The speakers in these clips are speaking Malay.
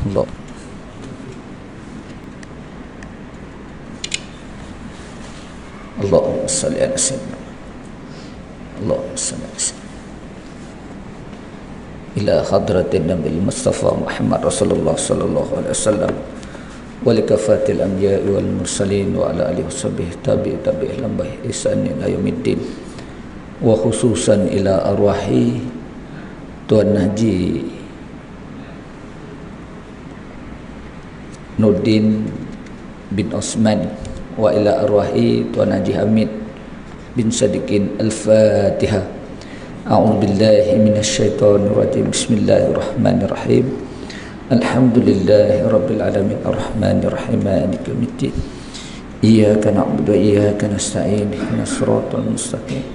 Allah. Allahumma salli ala sayyidina Allahumma salli ala sayyidina ila hadratin Nabi Mustafa Muhammad Rasulullah sallallahu alaihi wasallam wa likafatil anbiya'i wal mursalin wa ala alihi washabbihi tabi'in lam bi ihsan ila yaumiddin wa khususan ila arwahi Tuan Haji Nurdin bin Osman wa ila arwahi Tuan Haji Hamid bin Sadikin. Al-Fatihah. A'udzu billahi minasyaitonir rajim. Bismillahirrahmanirrahim. Alhamdulillahi rabbil alamin arrahmanir rahim maliki yaumiddin. Iyyaka na'budu wa iyyaka nasta'in ihdinas siratal mustaqim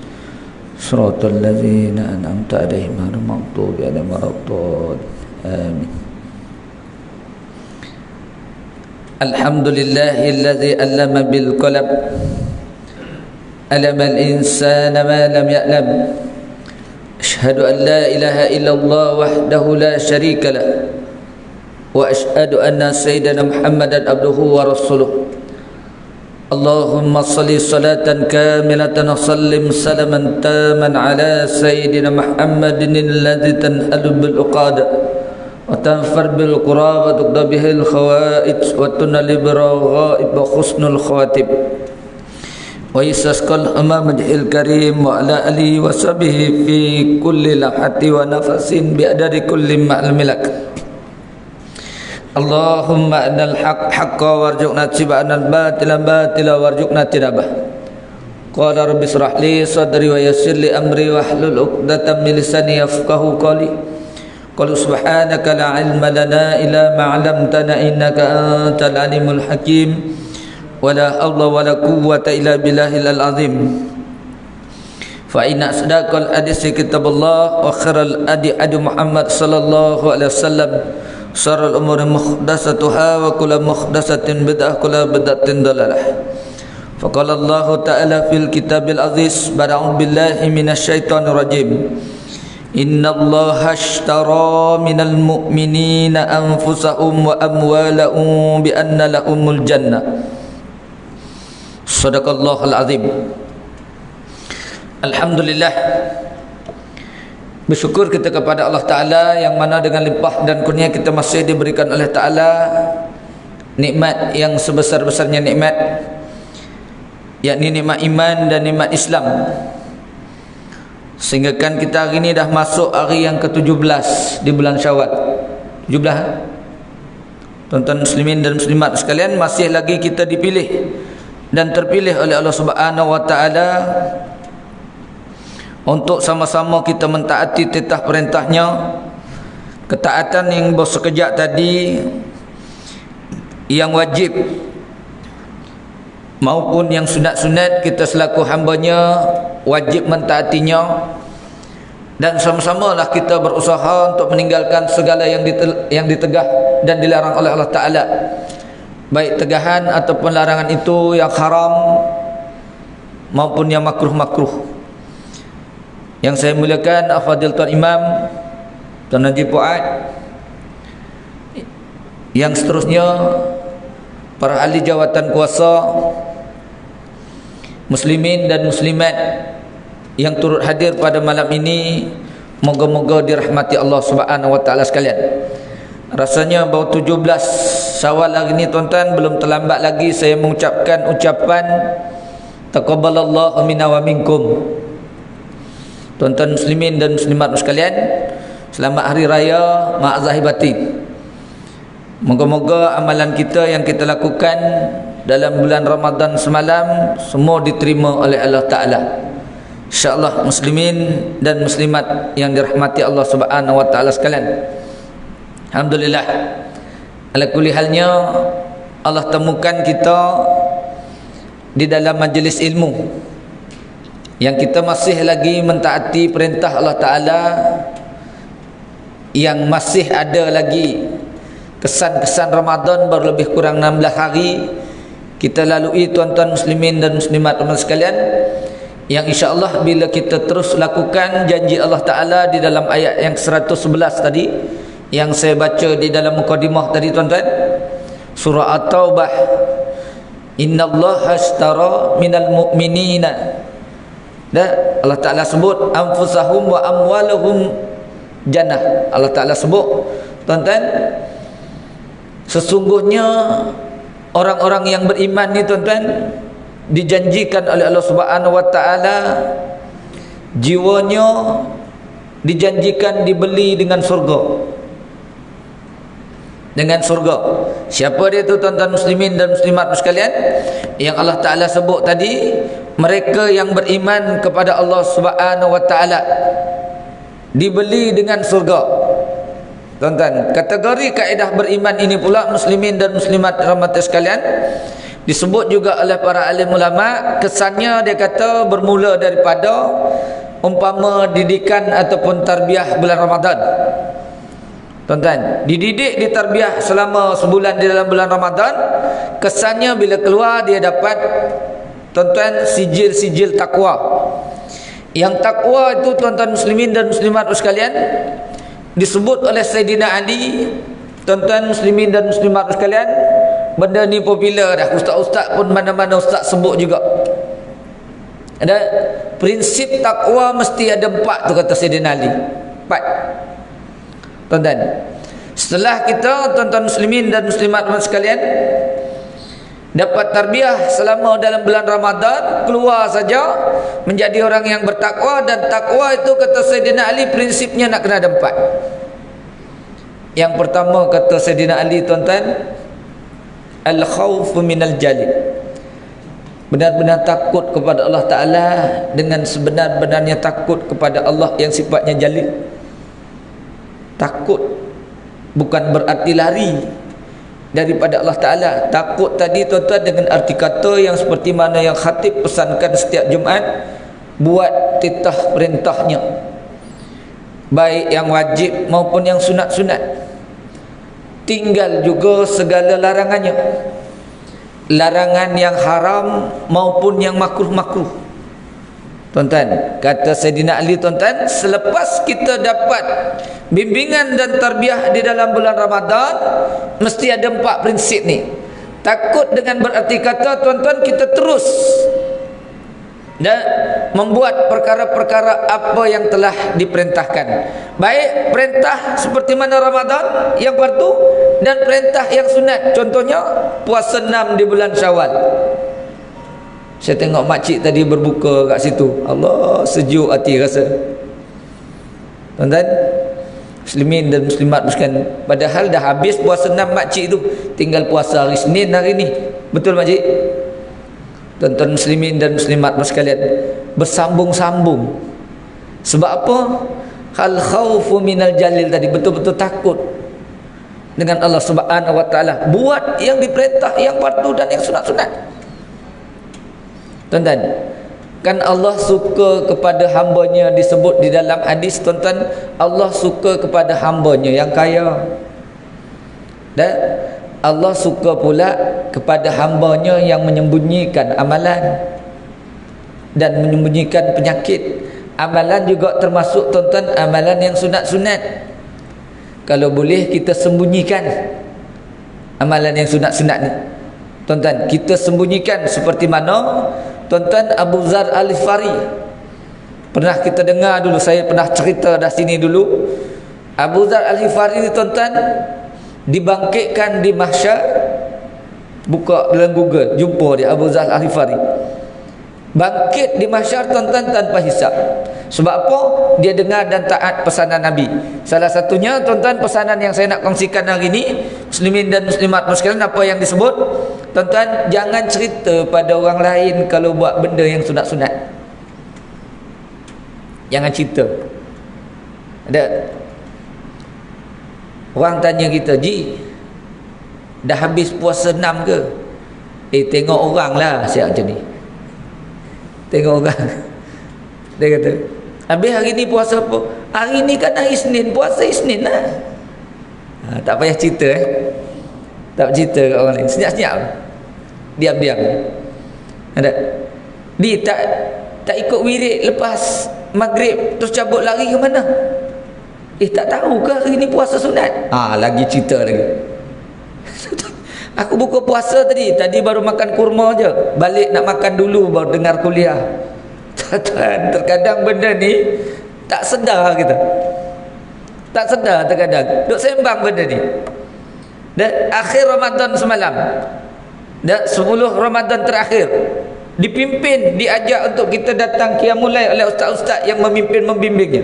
siratal ladzina an'amta 'alaihim ghairil maghdubi 'alaihim waladdallin. Amin. Alhamdulillahilladzi 'allama bil qalam 'allama al-insana ma lam ya'lam. Asyhadu an la ilaha illallah wahdahu la syarika lah wa asyhadu anna sayyidana Muhammadan abduhu wa rasuluh. Allahumma salli salatan kamilatan wa sallim salaman taman ala sayyidina Muhammadin alladzi tanhalu bil uqad wa tanfar bil qurab wa tuqda bihil khawaid wa tunali biraghaib wa khusnul khawatib wa yasqal amamil karim wa ala alihi wa sahbihi fi kulli lahati wa nafasin bi adadi kulli ma'al milak. Allahumma anal haqq haqqan warzuqna tiba'anal batila batila warzuqna tinabah. Qala rabbi israh li sadri wa yassir li amri wahlul 'uqdatam min lisani yafqahu qawli. Qul subhanaka la 'ilma lana illa ma 'allamtana innaka antal alimul hakim. Wala haula wala quwwata illa billahil azim. Fa inna asdaqal hadisi kitabullah wa khairal hadi hadi Muhammad sallallahu alaihi wasallam. Syarrul umuri muhdatsatuha wa kullu muhdatsatin bid'ah kullu bid'atin dalalah. Faqala Allah ta'ala fil kitabil aziz ba'da'u billahi minasyaitonir rajim. Innallaha ashtara minal mu'minina anfusahum wa amwalahum bi anna lahumul jannah. Shadaqallahul azim. Alhamdulillah, bersyukur kita kepada Allah Ta'ala yang mana dengan limpah dan kurnia kita masih diberikan oleh Ta'ala nikmat yang sebesar-besarnya nikmat, yakni nikmat iman dan nikmat Islam, sehingga kan kita hari ini dah masuk hari yang ke-17 di bulan Syawal. 17 tuan-tuan muslimin dan muslimat sekalian, masih lagi kita dipilih dan terpilih oleh Allah Subhanahu wa Ta'ala untuk sama-sama kita mentaati titah perintahnya. Ketaatan yang bersekejap tadi, yang wajib maupun yang sunat-sunat, kita selaku hambanya wajib mentaatinya. Dan sama-samalah kita berusaha untuk meninggalkan segala yang ditegah dan dilarang oleh Allah Ta'ala, baik tegahan ataupun larangan itu yang haram maupun yang makruh-makruh. Yang saya muliakan Afadil Tuan Imam Tuan Haji Fuad, yang seterusnya para ahli jawatan kuasa, muslimin dan muslimat yang turut hadir pada malam ini, moga-moga dirahmati Allah Subhanahu wa Ta'ala sekalian. Rasanya baru 17 Syawal hari ini tuan-tuan, belum terlambat lagi saya mengucapkan ucapan taqabbalallahu minna wa minkum. Tuan-tuan muslimin dan muslimat sekalian, selamat hari raya ma'azahibatin. Moga-moga amalan kita yang kita lakukan dalam bulan Ramadan semalam semua diterima oleh Allah Ta'ala, insya-Allah, muslimin dan muslimat yang dirahmati Allah Subhanahu wa Ta'ala sekalian. Alhamdulillah, ala kulli halnya Allah temukan kita di dalam majlis ilmu yang kita masih lagi mentaati perintah Allah Ta'ala, yang masih ada lagi kesan-kesan Ramadan berlebih kurang 16 hari kita lalui tuan-tuan muslimin dan muslimat sekalian, yang insya-Allah bila kita terus lakukan janji Allah Ta'ala di dalam ayat yang 111 tadi, yang saya baca di dalam mukadimah tadi tuan-tuan, surah At-Taubah, innallaha ashtara minal mu'minina, Allah Ta'ala sebut anfusahum wa amwalahum jannah. Allah Ta'ala sebut tuan-tuan, sesungguhnya orang-orang yang beriman ni tuan-tuan dijanjikan oleh Allah Subhanahu wa Ta'ala, jiwanya dijanjikan dibeli dengan surga. Dengan surga. Siapa dia tu tuan-tuan muslimin dan muslimat sekalian? Yang Allah Ta'ala sebut tadi, mereka yang beriman kepada Allah Subhanahu wa Ta'ala dibeli dengan surga. Tuan-tuan, kategori kaedah beriman ini pula muslimin dan muslimat rahmat sekalian, disebut juga oleh para alim ulama, kesannya dia kata bermula daripada umpama didikan ataupun tarbiyah bulan Ramadan. Tuan-tuan, dididik, ditarbiyah selama sebulan di dalam bulan Ramadan, kesannya bila keluar dia dapat tuan-tuan sijil-sijil takwa. Yang takwa itu tuan-tuan muslimin dan muslimat sekalian disebut oleh Sayyidina Ali, tuan-tuan muslimin dan muslimat sekalian, benda ni popular dah, ustaz-ustaz pun mana-mana ustaz sebut juga. Ada prinsip takwa mesti ada 4 tu kata Sayyidina Ali. 4. Tuan-tuan, setelah kita tuan-tuan muslimin dan muslimat sekalian dapat tarbiyah selama dalam bulan Ramadan, keluar saja menjadi orang yang bertakwa. Dan takwa itu kata Sayyidina Ali prinsipnya nak kena ada 4. Yang pertama kata Sayyidina Ali tuan-tuan, al-khawfu minal jalil, benar-benar takut kepada Allah Ta'ala dengan sebenar-benarnya takut kepada Allah yang sifatnya jalil. Takut bukan berarti lari daripada Allah Ta'ala. Takut tadi tuan-tuan dengan arti kata yang seperti mana yang khatib pesankan setiap Jumaat, buat titah perintahnya, baik yang wajib maupun yang sunat-sunat, tinggal juga segala larangannya, larangan yang haram maupun yang makruh-makruh. Tuan-tuan, kata Sayyidina Ali tuan-tuan, selepas kita dapat bimbingan dan tarbiyah di dalam bulan Ramadan, mesti ada 4 prinsip ni. Takut dengan berarti kata tuan-tuan kita terus dan membuat perkara-perkara apa yang telah diperintahkan, baik perintah seperti mana Ramadan yang fardu dan perintah yang sunat. Contohnya puasa 6 di bulan Syawal. Saya tengok makcik tadi berbuka kat situ, Allah, sejuk hati rasa. Tuan-tuan muslimin dan muslimat sekalian, padahal dah habis puasa 6 makcik tu, tinggal puasa hari Senin hari ni. Betul makcik? Tuan-tuan muslimin dan muslimat sekalian, bersambung-sambung. Sebab apa? Hal khawfu minal jalil tadi, betul-betul takut dengan Allah Subhanahu wa Ta'ala, buat yang diperintah, yang fardu dan yang sunat-sunat. Tuan-tuan, kan Allah suka kepada hambanya, disebut di dalam hadis tuan-tuan, Allah suka kepada hambanya yang kaya, dan Allah suka pula kepada hambanya yang menyembunyikan amalan dan menyembunyikan penyakit. Amalan juga termasuk tuan-tuan amalan yang sunat-sunat. Kalau boleh kita sembunyikan amalan yang sunat-sunat ni, tuan-tuan, kita sembunyikan. Seperti mana tuan-tuan Abu Zar Al-Ghifari, pernah kita dengar dulu, saya pernah cerita dah sini dulu. Abu Zar Al-Ghifari ni tuan-tuan dibangkitkan di mahsyar. Buka dalam Google, jumpa dia Abu Zar Al-Ghifari bangkit di mahsyar tuan-tuan tanpa hisab. Sebab apa? Dia dengar dan taat pesanan Nabi. Salah satunya tuan-tuan pesanan yang saya nak kongsikan hari ini, muslimin dan muslimat sekalian, apa yang disebut tuan-tuan, jangan cerita pada orang lain kalau buat benda yang sunat-sunat. Jangan cerita. Ada orang tanya kita, Ji, dah habis puasa 6 ke? Tengok orang lah siap macam ni. Tengok orang. Dia kata, habis hari ni puasa apa? Hari ni kan hari Isnin, puasa Isnin lah. Tak payah cerita tak cerita kat orang lain, senyap-senyap, diam-diam. Ada dia tak ikut wirid lepas maghrib terus cabut lari ke mana? Tak tahu ke hari ni puasa sunat? Lagi cerita lagi. Aku buka puasa tadi baru makan kurma je, balik nak makan dulu baru dengar kuliah. Tuan, terkadang benda ni tak sedar kita. Tak sedar terkadang. Duk sembang benda ni. Dan akhir Ramadan semalam, dan 10 Ramadan terakhir, dipimpin, diajak untuk kita datang qiyamul lail oleh ustaz-ustaz yang memimpin membimbingnya.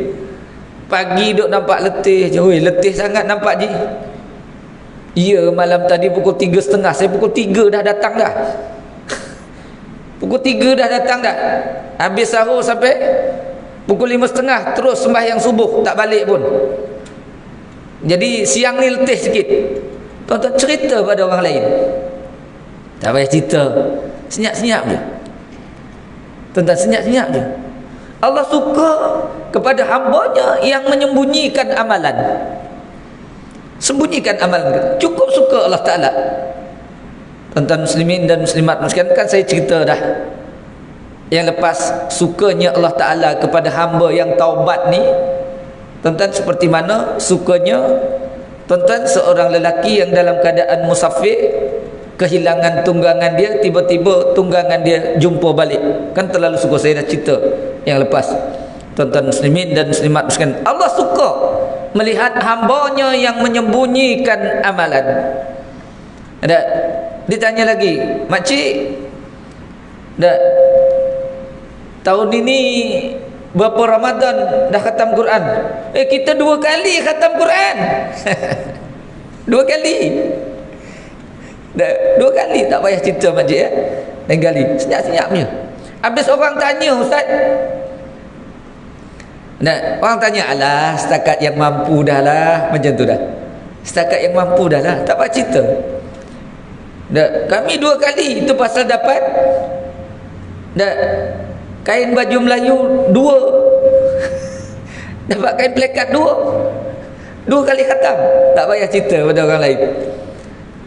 Pagi duk nampak letih je. Letih sangat nampak je. Ya, malam tadi pukul 3.30, saya pukul 3 dah datang dah. Pukul 3 dah datang dah. Habis sahur sampai pukul 5.30, terus sembahyang subuh, tak balik pun. Jadi siang ni letih sikit. Tuan-tuan cerita pada orang lain. Tak payah cerita, senyap-senyap je. Tuan-tuan, senyap-senyap je. Allah suka kepada hamba-Nya yang menyembunyikan amalan. Sembunyikan amalan kita. Cukup suka Allah Ta'ala. Tuan-tuan muslimin dan muslimat sekalian, kan saya cerita dah yang lepas, sukanya Allah Ta'ala kepada hamba yang taubat ni. Tuan-tuan, seperti mana sukanya tuan-tuan seorang lelaki yang dalam keadaan musafir, kehilangan tunggangan dia, tiba-tiba tunggangan dia jumpa balik. Kan terlalu suka, saya dah cerita yang lepas. Tuan-tuan muslimin dan muslimat sekalian, Allah suka melihat hamba-Nya yang menyembunyikan amalan. Ada ditanya lagi, makcik, tahun ini berapa Ramadan dah khatam Quran? Kita 2 kali khatam Quran. 2 kali. 2 kali, tak payah cerita makcik ya. Lain kali, senyap-senyapnya. Habis orang tanya, ustaz, orang tanya, alah setakat yang mampu dah lah, macam tu dah. Setakat yang mampu dah lah, tak payah cerita. Kami 2 kali, itu pasal dapat kain baju Melayu 2. Dapat kain plekat 2 kali khatam. Tak payah cerita pada orang lain.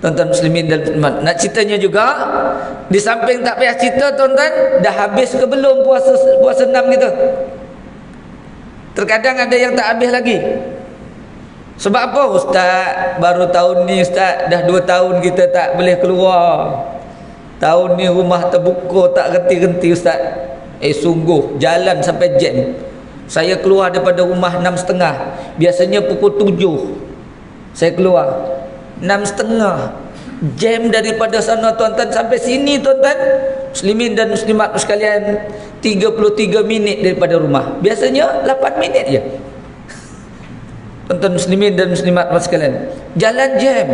Tuan-tuan muslimin dan muslimat, nak ceritanya juga, di samping tak payah cerita, tuan-tuan, dah habis ke belum puasa 6 kita? Terkadang ada yang tak habis lagi. Sebab apa? Ustaz, baru tahun ni ustaz, dah 2 tahun kita tak boleh keluar. Tahun ni rumah terbuka tak renti-renti ustaz. Sungguh jalan sampai jam. Saya keluar daripada rumah 6.30. Biasanya pukul 7 saya keluar. 6.30 jam daripada sana tuan-tuan sampai sini tuan-tuan muslimin dan muslimat sekalian, 33 minit daripada rumah. Biasanya 8 minit je. Tuan-tuan muslimin dan muslimat sekalian, jalan jam.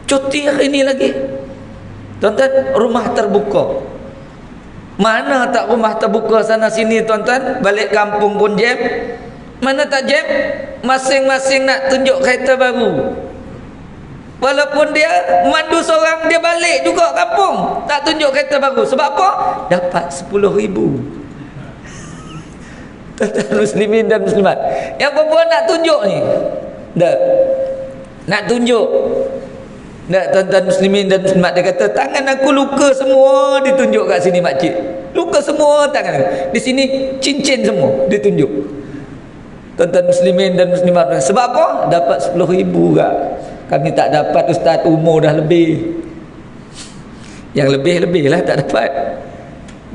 Cuti hari ni lagi. Tuan-tuan, rumah terbuka. Mana tak rumah terbuka sana sini tuan-tuan, balik kampung pun jam. Mana tak jam, masing-masing nak tunjuk kereta baru. Walaupun dia mandu seorang, dia balik juga kampung, tak tunjuk kereta baru. Sebab apa? Dapat 10,000. Tuan-tuan muslimin dan muslimat, yang perempuan nak tunjuk ni, nak tunjuk. Tuan-tuan muslimin dan muslimat, dia kata, tangan aku luka semua, ditunjuk kat sini makcik. Luka semua tangan aku. Di sini cincin semua ditunjuk. Tuan-tuan muslimin dan muslimat, sebab apa? Dapat 10,000 kak. Kami tak dapat ustaz, umur dah lebih. Yang lebih-lebih lah tak dapat.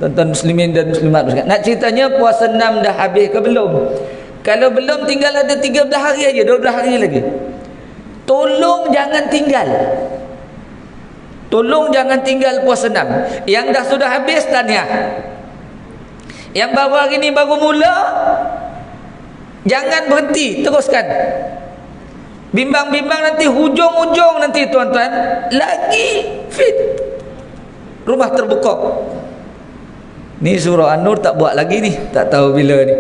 Tuan-tuan muslimin dan muslimat, nak ceritanya puasa 6 dah habis ke belum? Kalau belum, tinggal ada 13 hari aja, 12 hari lagi. Tolong jangan tinggal. Tolong jangan tinggal puasa 6. Yang dah sudah habis, tahniah. Yang baru hari ni baru mula, jangan berhenti, teruskan. Bimbang-bimbang nanti hujung-hujung nanti tuan-tuan lagi fit. Rumah terbuka. Ni surah An-Nur tak buat lagi ni, tak tahu bila ni.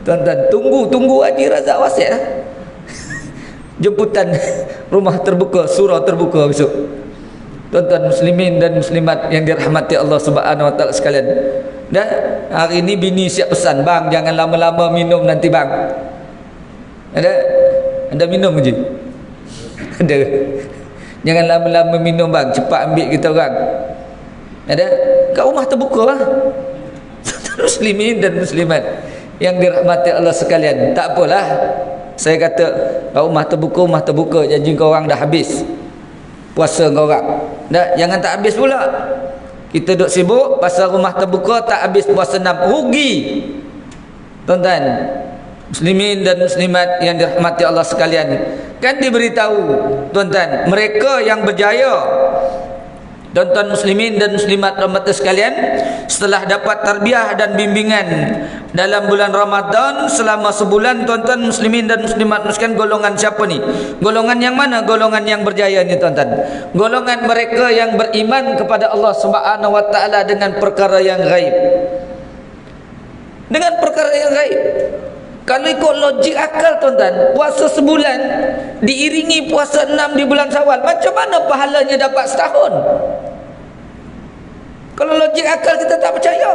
Tuan-tuan, tunggu Haji Razak Wasiat lah. Jemputan rumah terbuka, surah terbuka besok. Tuan-tuan muslimin dan muslimat yang dirahmati Allah Subhanahu wa taala sekalian. Dan hari ni bini siap pesan, bang jangan lama-lama minum nanti bang. Ada minum je. Ada. Jangan lama-lama minum bang, cepat ambil kita orang. Ada kat rumah terbuka lah. Muslimin dan muslimat yang dirahmati Allah sekalian, tak apalah saya kata rumah terbuka, janji kau orang dah habis puasa kau orang. Jangan tak habis pula. Kita duk sibuk pasal rumah terbuka tak habis puasa 6, rugi. Tuan-tuan muslimin dan muslimat yang dirahmati Allah sekalian, kan diberitahu tuan-tuan, mereka yang berjaya, tuan-tuan muslimin dan muslimat rahmat sekalian, setelah dapat tarbiyah dan bimbingan dalam bulan Ramadan selama sebulan, tuan-tuan muslimin dan muslimat sekalian, golongan siapa ni? Golongan yang mana? Golongan yang berjaya ni tuan-tuan. Golongan mereka yang beriman kepada Allah Subhanahu wa taala dengan perkara yang gaib. Dengan perkara yang gaib. Kalau ikut logik akal tuan-tuan, puasa sebulan diiringi puasa 6 di bulan Syawal, macam mana pahalanya dapat setahun? Kalau logik akal kita tak percaya.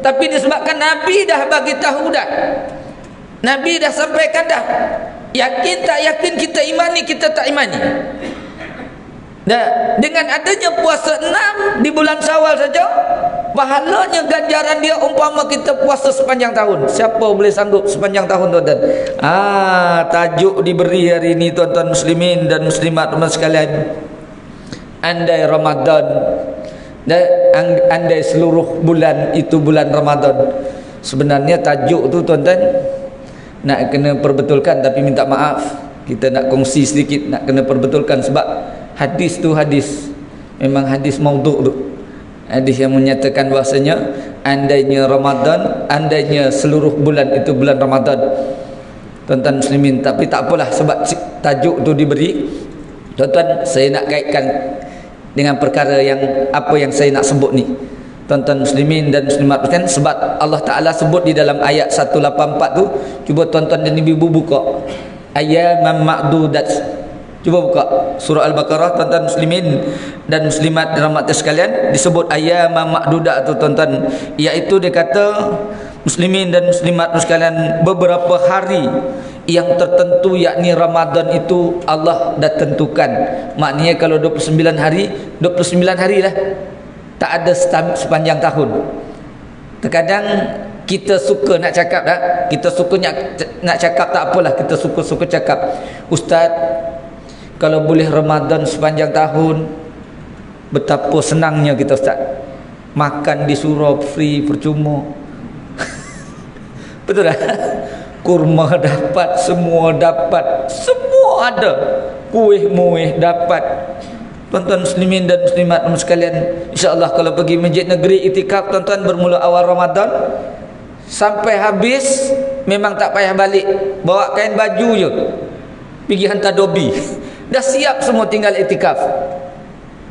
Tapi disebabkan Nabi dah bagi tahu dah, Nabi dah sampaikan dah, yakin tak yakin kita imani, kita tak imani. Dengan adanya puasa 6 di bulan Syawal saja, pahalanya ganjaran dia umpama kita puasa sepanjang tahun. Siapa boleh sanggup sepanjang tahun tuan-tuan? Tajuk diberi hari ini tuan-tuan muslimin dan muslimat sekalian, andai Ramadan, andai seluruh bulan itu bulan Ramadan. Sebenarnya tajuk tu tuan-tuan nak kena perbetulkan, tapi minta maaf kita nak kongsi sedikit, nak kena perbetulkan sebab hadis tu hadis memang hadis maudhu' tu. Hadis yang menyatakan bahasanya andainya Ramadan, andainya seluruh bulan itu bulan Ramadan. Tuan-tuan muslimin, tapi tak apalah sebab tajuk tu diberi. Tuan-tuan, saya nak kaitkan dengan perkara yang apa yang saya nak sebut ni. Tuan-tuan muslimin dan muslimat kan, sebab Allah Taala sebut di dalam ayat 184 tu, cuba tuan-tuan dan ibu buka ayyaman ma'dudat. Cuba buka surah Al-Baqarah tuan-tuan muslimin dan muslimat rahmati sekalian, disebut ayyaman ma'dudat tu tuan-tuan, iaitu dia kata muslimin dan muslimat sekalian, beberapa hari yang tertentu, yakni Ramadan itu Allah dah tentukan. Maknanya kalau 29 hari, 29 hari lah, tak ada sepanjang tahun. Terkadang kita suka nak cakap dah, kita suka nak cakap, tak apalah, kita suka cakap, Ustaz, kalau boleh Ramadan sepanjang tahun, betapa senangnya kita Ustaz. Makan di surau free, percuma. Betul tak? Kurma dapat, semua dapat, semua ada. Kuih-muih dapat. Tuan-tuan muslimin dan muslimat sekalian, insya-Allah kalau pergi masjid negeri iktikaf tuan-tuan, bermula awal Ramadan sampai habis, memang tak payah balik, bawa kain baju je, pergi hantar dobi, dah siap semua, tinggal iktikaf.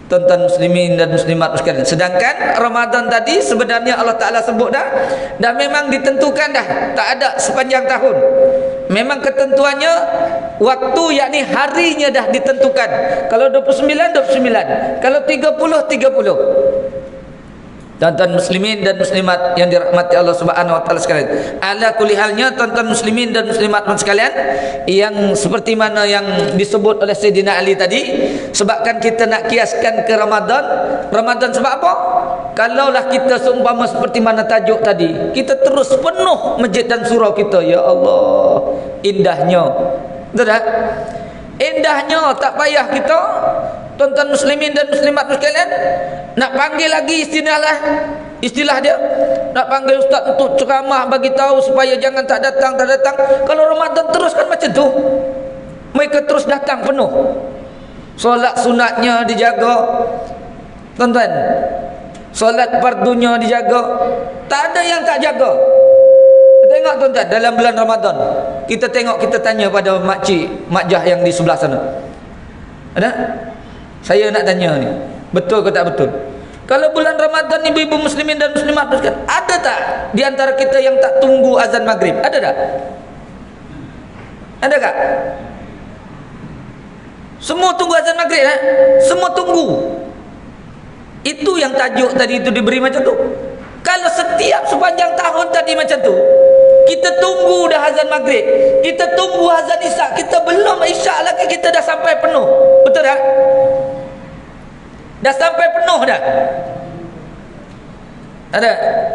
Tuan-tuan muslimin dan muslimat sekalian, sedangkan Ramadan tadi sebenarnya Allah Ta'ala sebut dah memang ditentukan dah, tak ada sepanjang tahun. Memang ketentuannya waktu, yakni harinya dah ditentukan. Kalau 29, 29. Kalau 30, 30. Tuan-tuan muslimin dan muslimat yang dirahmati Allah Subhanahu wa taala sekalian, ala kulli halnya tuan-tuan muslimin dan muslimat sekalian, yang seperti mana yang disebut oleh Sayyidina Ali tadi, sebabkan kita nak kiaskan ke Ramadan. Ramadan sebab apa? Kalaulah kita seumpama seperti mana tajuk tadi, kita terus penuh masjid dan surau kita, ya Allah, indahnya. Betul tak? Indahnya, tak payah kita, tuan-tuan muslimin dan muslimat sekalian, nak panggil lagi istilah dia, nak panggil ustaz untuk ceramah, bagi tahu supaya jangan tak datang. Kalau Ramadan terus kan macam tu, mereka terus datang penuh. Solat sunatnya dijaga tuan-tuan, solat fardunya dijaga, tak ada yang tak jaga. Tengok tuan-tuan, dalam bulan Ramadan kita tengok, kita tanya pada makcik yang di sebelah sana, ada? Saya nak tanya ni, betul ke tak betul? Kalau bulan Ramadan, ibu-ibu muslimin dan muslimat, ada tak di antara kita yang tak tunggu azan maghrib? Ada tak? Ada tak? Semua tunggu azan maghrib, semua tunggu. Itu yang tajuk tadi itu diberi macam tu. Kalau setiap sepanjang tahun tadi macam tu, kita tunggu dah azan maghrib, kita tunggu azan isyak, kita belum isyak lagi kita dah sampai penuh. Betul tak? Dah sampai penuh dah. Ada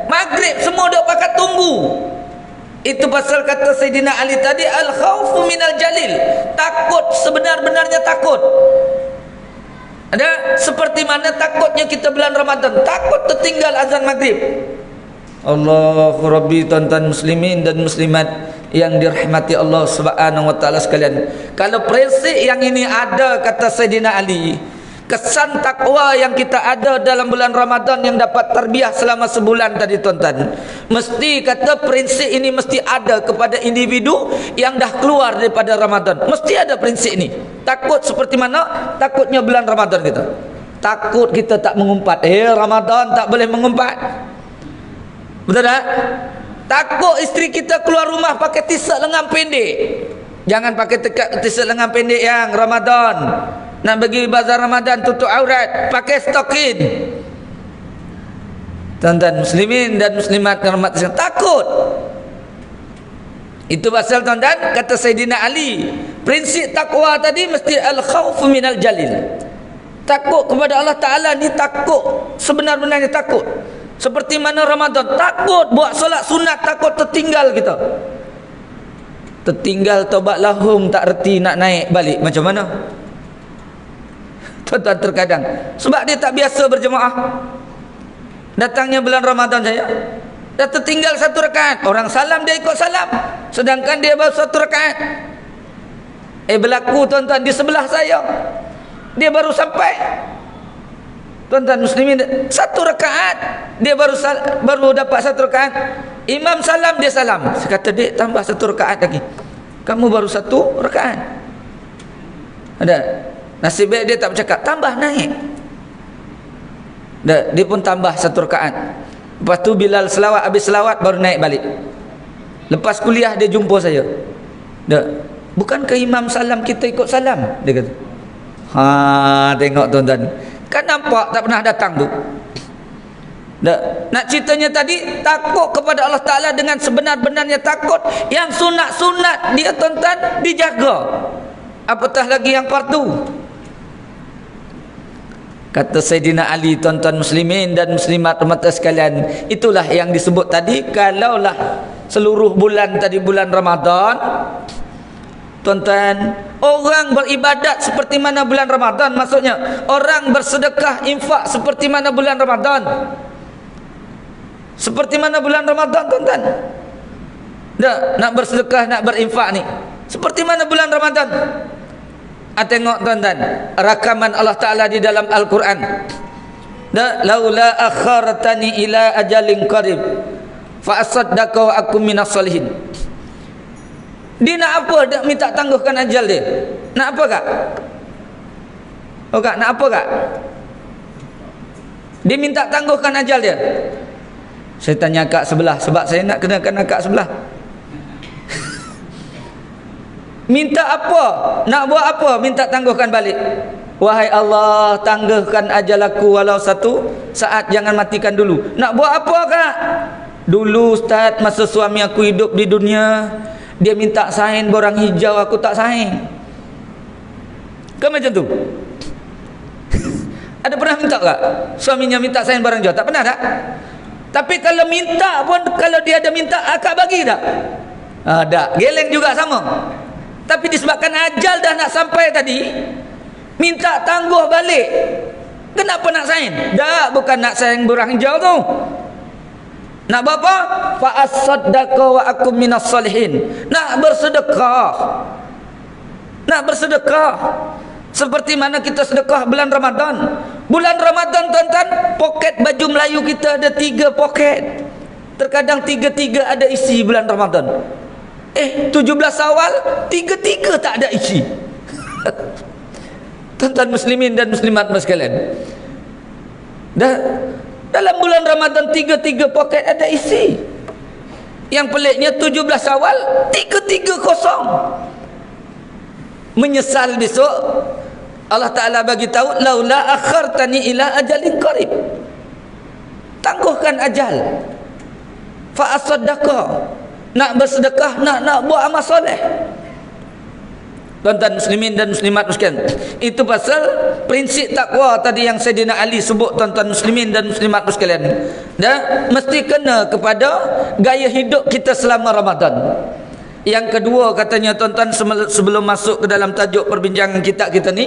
maghrib semua duk pakat tunggu. Itu pasal kata Sayyidina Ali tadi, al-khawfu minal jalil, takut sebenar-benarnya takut. Ada seperti mana takutnya kita bulan Ramadan, takut tertinggal azan maghrib. Allahu Rabbi, tuan-tuan muslimin dan muslimat yang dirahmati Allah Subhanahu wa taala sekalian. Kalau prinsip yang ini ada, kata Sayyidina Ali, kesan takwa yang kita ada dalam bulan Ramadan yang dapat terbiah selama sebulan tadi tuan-tuan, mesti kata prinsip ini mesti ada kepada individu yang dah keluar daripada Ramadan. Mesti ada prinsip ini. Takut seperti mana? Takutnya bulan Ramadan kita. Takut kita tak mengumpat. Ramadan tak boleh mengumpat. Betul tak? Takut isteri kita keluar rumah pakai t-shirt lengan pendek. Jangan pakai t-shirt lengan pendek yang Ramadan. Nak pergi bazar Ramadan tutup aurat, pakai stokin. Tuan-tuan muslimin dan muslimat yang rahmat Allah, takut. Itu pasal tuan-tuan, kata Sayyidina Ali, prinsip takwa tadi mesti al-khawfu minal jalil. Takut kepada Allah Ta'ala ni takut, sebenar-benarnya takut. Seperti mana Ramadan, takut buat solat sunat, takut tertinggal kita. Tertinggal tobat lahum, tak reti nak naik balik macam mana? Tuan-tuan terkadang sebab dia tak biasa berjemaah, datangnya bulan Ramadan saya dah tertinggal satu rakaat, orang salam dia ikut salam, sedangkan dia baru satu rakaat. Berlaku tuan-tuan di sebelah saya, dia baru sampai. Tuan-tuan muslimin, satu rakaat dia baru dapat satu rakaat. Imam salam, dia salam. Saya kata, dek, tambah satu rakaat lagi, kamu baru satu rakaat. Ada nasib baik dia tak bercakap, tambah naik. Dia pun tambah satu rakaat. Lepas tu Bilal selawat, habis selawat baru naik balik. Lepas kuliah dia jumpa saya. Bukankah imam salam kita ikut salam? Dia kata. Tengok tuan-tuan, kan nampak tak pernah datang tu. Nak ceritanya tadi, takut kepada Allah Ta'ala dengan sebenar-benarnya takut. Yang sunat-sunat dia tuan-tuan dijaga, apatah lagi yang fardu. Kata Sayyidina Ali, tuan-tuan muslimin dan muslimat rahmat sekalian, itulah yang disebut tadi, kalaulah seluruh bulan tadi bulan Ramadan, tuan-tuan, orang beribadat seperti mana bulan Ramadan, maksudnya orang bersedekah infak seperti mana bulan Ramadan. Seperti mana bulan Ramadan tuan-tuan? Nak bersedekah, nak berinfak ni seperti mana bulan Ramadan? Tengok tuan-tuan rakaman Allah Ta'ala di dalam Al-Quran. Laula akhartani ila ajalin qarib fa asaddaqa wa akum minas solihin. Dia nak apa? Dia minta tangguhkan ajal dia. Nak apa kak? Kak, nak apa kak? Dia minta tangguhkan ajal dia. Saya tanya kak sebelah, sebab saya nak kenakan kak sebelah. Minta apa? Nak buat apa? Minta tangguhkan balik. Wahai Allah, tangguhkan ajal aku walau satu saat, jangan matikan dulu. Nak buat apa kak? Dulu Ustaz, masa suami aku hidup di dunia, dia minta sain borang hijau, aku tak sain. Kan macam tu? Ada pernah minta tak? Suaminya minta sain borang hijau, tak pernah tak? Tapi kalau minta pun, kalau dia ada minta, akak bagi tak? Tak. Geleng juga sama. Tapi disebabkan ajal dah nak sampai tadi, minta tangguh balik. Kenapa nak sain? Dah, bukan nak sain borang hijau tu. Nak buat apa? Fa asaddaqa wa akum minas solihin. Nak bersedekah. Nak bersedekah. Seperti mana kita sedekah bulan Ramadan. Bulan Ramadan tuan-tuan, poket baju Melayu kita ada 3 poket. Terkadang 3-3 ada isi bulan Ramadan. 17 Awal 3-3 tak ada isi. Tuan-tuan muslimin dan muslimat sekalian, dalam bulan Ramadan 3-3 poket ada isi. Yang peliknya 17 Awal 3-3 kosong. Menyesal besok Allah Ta'ala bagi tahu, laula akhartani ila ajalin qarib. Tangguhkan ajal. Fa asaddaqa. Nak bersedekah, nak buat amal soleh. Tuan-tuan muslimin dan muslimat sekalian, itu pasal prinsip takwa tadi yang Sayyidina Ali sebut, tuan-tuan muslimin dan muslimat sekalian. Dan mesti kena kepada gaya hidup kita selama Ramadan. Yang kedua katanya tuan-tuan, sebelum masuk ke dalam tajuk perbincangan kita ni,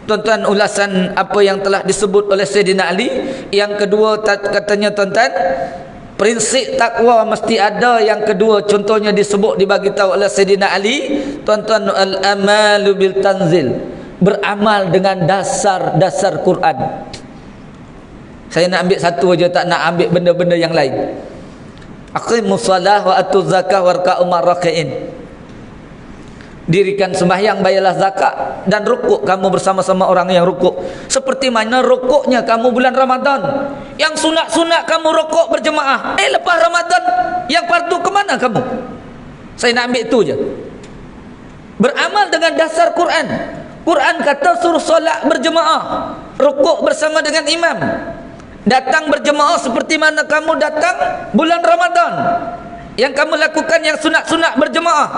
tuan-tuan, ulasan apa yang telah disebut oleh Sayyidina Ali. Yang kedua katanya tuan-tuan, prinsip takwa mesti ada. Yang kedua contohnya disebut, dibagi tahu oleh Sayyidina Ali, tuan-tuan, al-amalu bil tanzil, beramal dengan dasar Quran. Saya nak ambil satu aja, tak nak ambil benda-benda yang lain. Aqimus shalah wa atuz zakah warka'u marrakiin. Dirikan sembahyang, bayarlah zakat, dan rukuk kamu bersama-sama orang yang rukuk. Seperti mana rukuknya kamu bulan Ramadan. Yang sunat-sunat kamu rukuk berjemaah. Lepas Ramadan yang fardu ke mana kamu? Saya nak ambil itu je. Beramal dengan dasar Quran. Quran kata suruh solat berjemaah, rukuk bersama dengan imam, datang berjemaah seperti mana kamu datang bulan Ramadan. Yang kamu lakukan yang sunat-sunat berjemaah.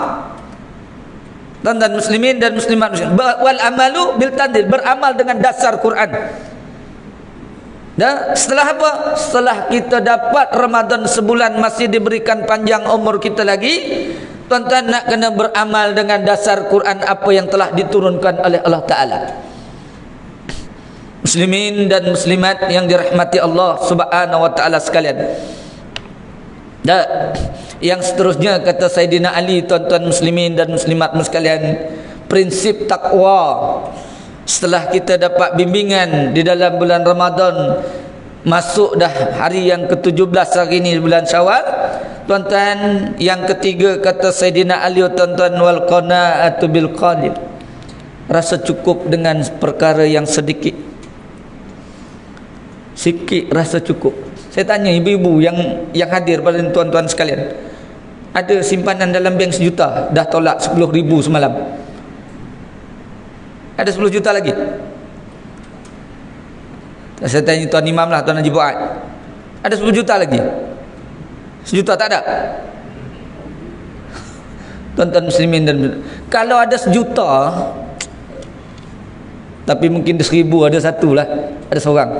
Tuan-tuan muslimin dan muslimat, wal amalu bil tanzil, beramal dengan dasar Quran. Dan setelah apa? Setelah kita dapat Ramadan sebulan, masih diberikan panjang umur kita lagi, tuan-tuan nak kena beramal dengan dasar Quran apa yang telah diturunkan oleh Allah Ta'ala. Muslimin dan muslimat yang dirahmati Allah Subhanahu wa taala sekalian. Dan yang seterusnya kata Sayyidina Ali, tuan-tuan muslimin dan muslimat sekalian, prinsip takwa setelah kita dapat bimbingan di dalam bulan Ramadan, masuk dah hari yang ke-17 hari ini bulan Syawal, tuan-tuan, yang ketiga kata Sayyidina Ali, tuan-tuan, wal qanaatu bil qalil, rasa cukup dengan perkara yang sedikit. Sikit rasa cukup. Saya tanya ibu-ibu yang hadir pada tuan-tuan sekalian, ada simpanan dalam bank 1 juta, dah tolak 10,000 semalam. Ada 10 juta lagi? Saya tanya Tuan Imam lah, Tuan Haji Buat, ada 10 juta lagi? 1 juta tak ada? Tuan-tuan muslimin dan kalau ada 1 juta, tapi mungkin ada 1,000, ada satu lah, ada seorang.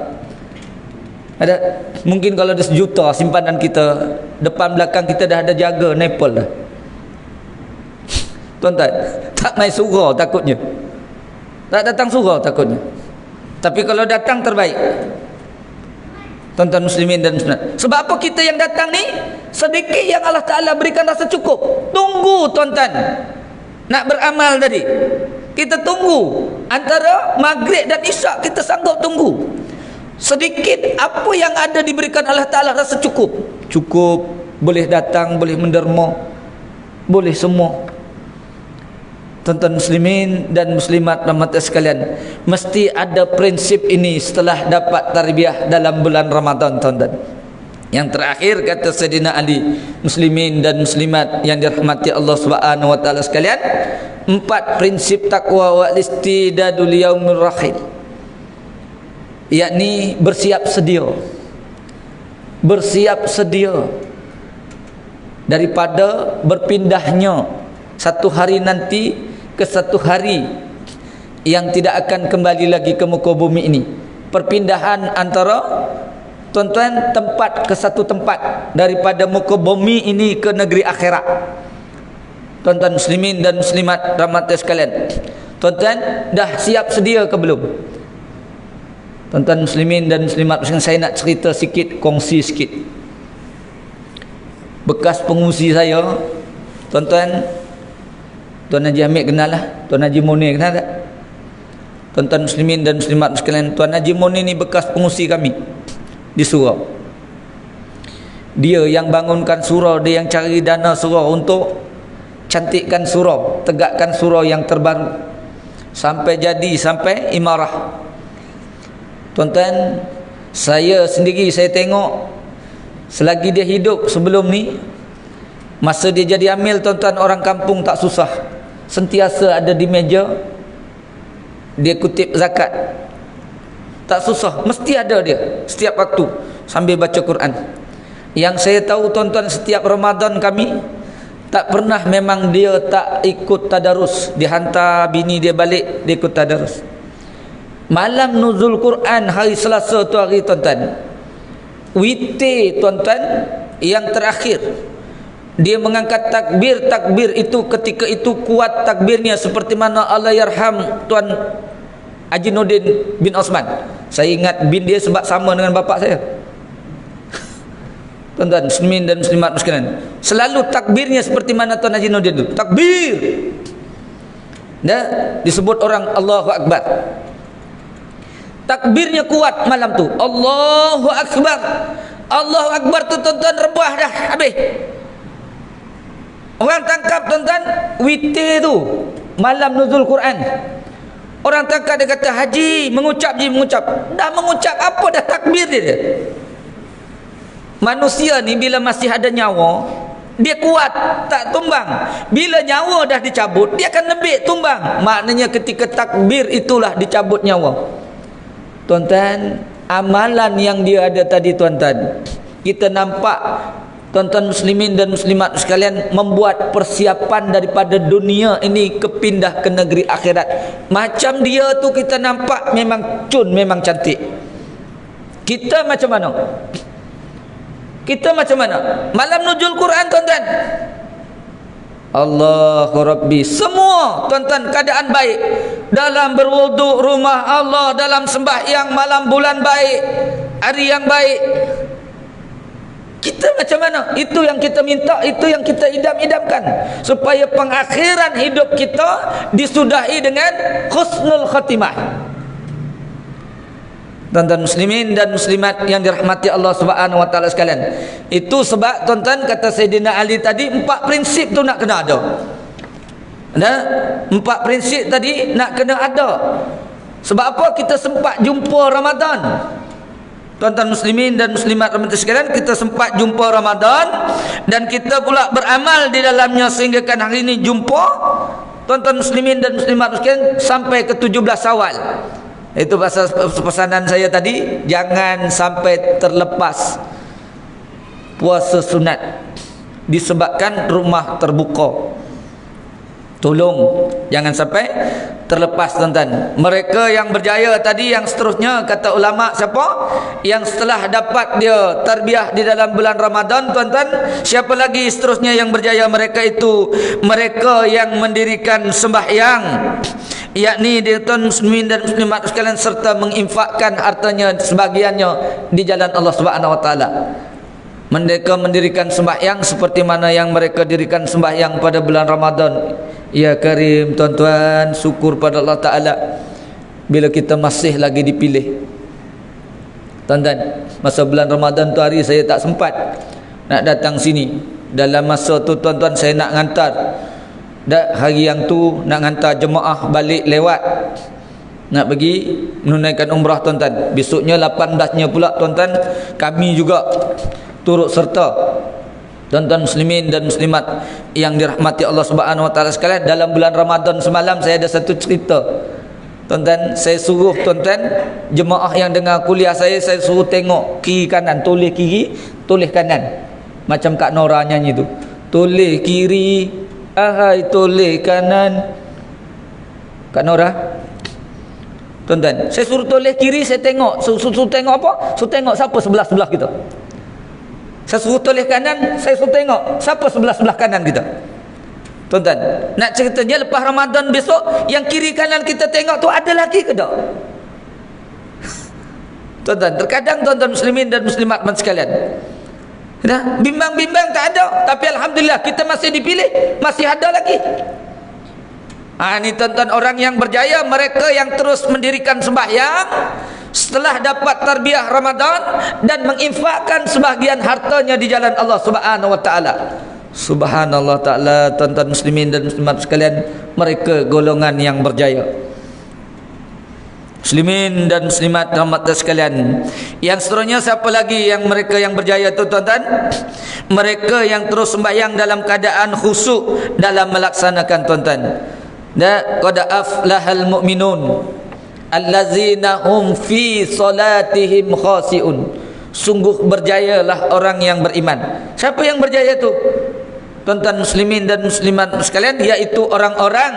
Ada, mungkin kalau ada 1 juta simpanan kita, depan belakang kita dah ada jaga Nepal dah. Tuan-tuan, tak main surau takutnya, tak datang surau takutnya. Tapi kalau datang terbaik. Tuan-tuan muslimin dan muslimat, sebab apa kita yang datang ni sedikit yang Allah Ta'ala berikan rasa cukup. Tunggu tuan-tuan, nak beramal tadi, kita tunggu antara maghrib dan isyak, kita sanggup tunggu sedikit. Apa yang ada diberikan Allah Ta'ala rasa cukup. Cukup, boleh datang, boleh menderma, boleh semua. Tuan-tuan muslimin dan muslimat rahmat sekalian, mesti ada prinsip ini setelah dapat tarbiyah dalam bulan Ramadan, tuan-tuan. Yang terakhir kata Sayyidina Ali, muslimin dan muslimat yang dirahmati Allah Subhanahu wa taala sekalian, 4 prinsip takwa wal istidadu liyaumir rahil, yakni bersiap sedia daripada berpindahnya satu hari nanti ke satu hari yang tidak akan kembali lagi ke muka bumi ini. Perpindahan antara, tuan-tuan, tempat ke satu tempat, daripada muka bumi ini ke negeri akhirat. Tuan-tuan muslimin dan muslimat rahmat sekalian, tuan-tuan dah siap sedia ke belum? Tuan-tuan muslimin dan muslimat, saya nak cerita sikit, kongsi sikit. Bekas pengungsi saya, tuan-tuan, Tuan Haji Hamid kenal lah, Tuan Haji Munir kenal tak? Tuan-tuan muslimin dan muslimat sekalian, Tuan Haji Munir ni bekas pengungsi kami di surau. Dia yang bangunkan surau, dia yang cari dana surau untuk cantikkan surau, tegakkan surau yang terbaru, sampai jadi, sampai imarah. Tuan-tuan, saya sendiri saya tengok selagi dia hidup sebelum ni, masa dia jadi amil, tuan-tuan, orang kampung tak susah, sentiasa ada di meja dia kutip zakat, tak susah, mesti ada dia setiap waktu sambil baca Quran. Yang saya tahu, tuan-tuan, setiap Ramadan kami tak pernah memang dia tak ikut tadarus, dihantar bini dia balik, dia ikut tadarus. Malam nuzul Quran hari Selasa tu hari, tuan-tuan, witir tuan-tuan yang terakhir, dia mengangkat takbir. Takbir itu ketika itu kuat takbirnya, seperti mana Allah yarham Tuan Haji Nurdin bin Osman. Saya ingat bin dia sebab sama dengan bapa saya. Tuan-tuan muslimin dan muslimat sekalian, selalu takbirnya seperti mana Tuan Haji Nurdin itu. Takbir. Disebut orang Allahu Akbar. Takbirnya kuat malam tu. Allahu Akbar. Allahu Akbar tu tuan-tuan rebah dah habis. Orang tangkap tuan-tuan witir tu malam nuzul Quran. Orang tangkap dia kata haji mengucap. Dah mengucap apa dah takbir dia. Manusia ni bila masih ada nyawa dia kuat, tak tumbang. Bila nyawa dah dicabut dia akan lebih tumbang. Maknanya ketika takbir itulah dicabut nyawa. Tuan-tuan, amalan yang dia ada tadi tuan-tuan, kita nampak tuan-tuan muslimin dan muslimat sekalian membuat persiapan daripada dunia ini kepindah ke negeri akhirat. Macam dia tu kita nampak memang cun, memang cantik. Kita macam mana? Kita macam mana? Malam nuzul Quran tuan-tuan, Allahu Rabbi, semua tuan-tuan keadaan baik. Dalam berwuduk rumah Allah, dalam sembahyang malam bulan baik, hari yang baik. Kita macam mana? Itu yang kita minta, itu yang kita idam-idamkan, supaya pengakhiran hidup kita disudahi dengan husnul khatimah. Tuan-tuan muslimin dan muslimat yang dirahmati Allah Subhanahu wa taala sekalian, itu sebab tuan-tuan kata Sayyidina Ali tadi, 4 prinsip tu nak kena ada. Ada 4 prinsip tadi nak kena ada. Sebab apa kita sempat jumpa Ramadan? Tuan-tuan muslimin dan muslimat rahmati sekalian, kita sempat jumpa Ramadan dan kita pula beramal di dalamnya sehingga kan hari ini jumpa tuan-tuan muslimin dan muslimat sekalian sampai ke 17 Syawal. Itu pasal pesanan saya tadi, jangan sampai terlepas puasa sunat disebabkan rumah terbuka. Tolong jangan sampai terlepas tuan-tuan. Mereka yang berjaya tadi, yang seterusnya kata ulama siapa? Yang setelah dapat dia tarbiyah di dalam bulan Ramadan tuan-tuan, siapa lagi seterusnya yang berjaya? Mereka itu mereka yang mendirikan sembahyang, yakni dia tuan muslimin dan muslimat sekalian, serta menginfakkan hartanya sebagiannya di jalan Allah Subhanahu wa taala. Mereka mendirikan sembahyang seperti mana yang mereka dirikan sembahyang pada bulan Ramadan. Ya Karim tuan-tuan, syukur pada Allah Ta'ala bila kita masih lagi dipilih. Tuan-tuan, masa bulan Ramadan tu hari saya tak sempat nak datang sini. Dalam masa tu tuan-tuan saya nak hantar, hari yang tu nak hantar jemaah balik lewat, nak pergi menunaikan umrah tuan-tuan. Besoknya 18-nya pula tuan-tuan kami juga turut serta. Tuan-tuan muslimin dan muslimat yang dirahmati Allah Subhanahu wa taala sekalian, dalam bulan Ramadan semalam saya ada satu cerita. Tuan-tuan, saya suruh tuan-tuan jemaah yang dengar kuliah saya suruh tengok kiri kanan, toleh kiri, toleh kanan. Macam Kak Nora nyanyi tu. Toleh kiri, ahai toleh kanan. Kak Nora. Tuan-tuan, saya suruh toleh kiri, saya tengok. Suruh tengok apa? Suruh tengok siapa sebelah-sebelah kita. Saya suruh toleh kanan, saya suruh tengok siapa sebelah-sebelah kanan kita. Tuan-tuan, nak ceritanya lepas Ramadan besok, yang kiri kanan kita tengok tu ada lagi ke tak? Tuan-tuan, terkadang tuan-tuan muslimin dan muslimat sekalian, bimbang-bimbang tak ada, tapi alhamdulillah kita masih dipilih, masih ada lagi. Ini tuan-tuan orang yang berjaya, mereka yang terus mendirikan sembahyang setelah dapat tarbiyah Ramadan dan menginfakkan sebahagian hartanya di jalan Allah Subhanahu wa taala. Subhanallah taala, tuan-tuan muslimin dan muslimat sekalian, mereka golongan yang berjaya. Muslimin dan muslimat rahmat sekalian, yang seterusnya siapa lagi yang mereka yang berjaya tu tuan-tuan? Mereka yang terus sembahyang dalam keadaan khusyuk dalam melaksanakan tuan-tuan. Qad aflahal mu'minun allazina hum fi salatihim khasiun. Sungguh berjayalah orang yang beriman. Siapa yang berjaya tu? Tuan-tuan muslimin dan muslimat sekalian, yaitu orang-orang,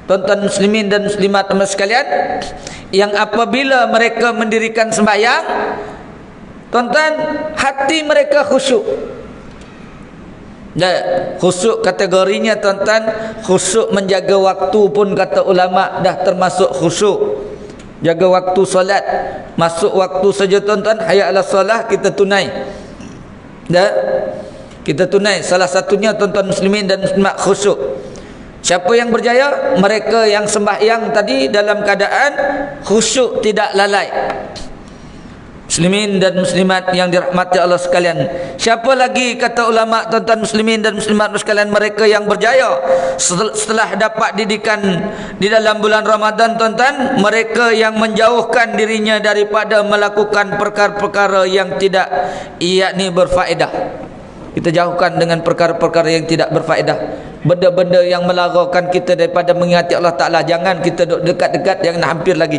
tuan-tuan muslimin dan muslimat sekalian, yang apabila mereka mendirikan sembahyang, Tuan-tuan, hati mereka khusyuk. Khusyuk kategorinya tuan-tuan, khusyuk menjaga waktu pun kata ulama dah termasuk khusyuk. Jaga waktu solat, masuk waktu saja tuan-tuan, hayya ala solah kita tunai. Kita tunai. Salah satunya tuan-tuan muslimin dan muslimat khusyuk. Siapa yang berjaya? Mereka yang sembahyang tadi dalam keadaan khusyuk, tidak lalai. Muslimin dan muslimat yang dirahmati Allah sekalian. Siapa lagi kata ulama tuan-tuan muslimin dan muslimat sekalian mereka yang berjaya setelah dapat didikan di dalam bulan Ramadan tuan-tuan? Mereka yang menjauhkan dirinya daripada melakukan perkara-perkara yang tidak yakni berfaedah. Kita jauhkan dengan perkara-perkara yang tidak berfaedah, benda-benda yang melarangkan kita daripada mengingati Allah Ta'ala. Jangan kita duduk dekat-dekat, jangan hampir lagi.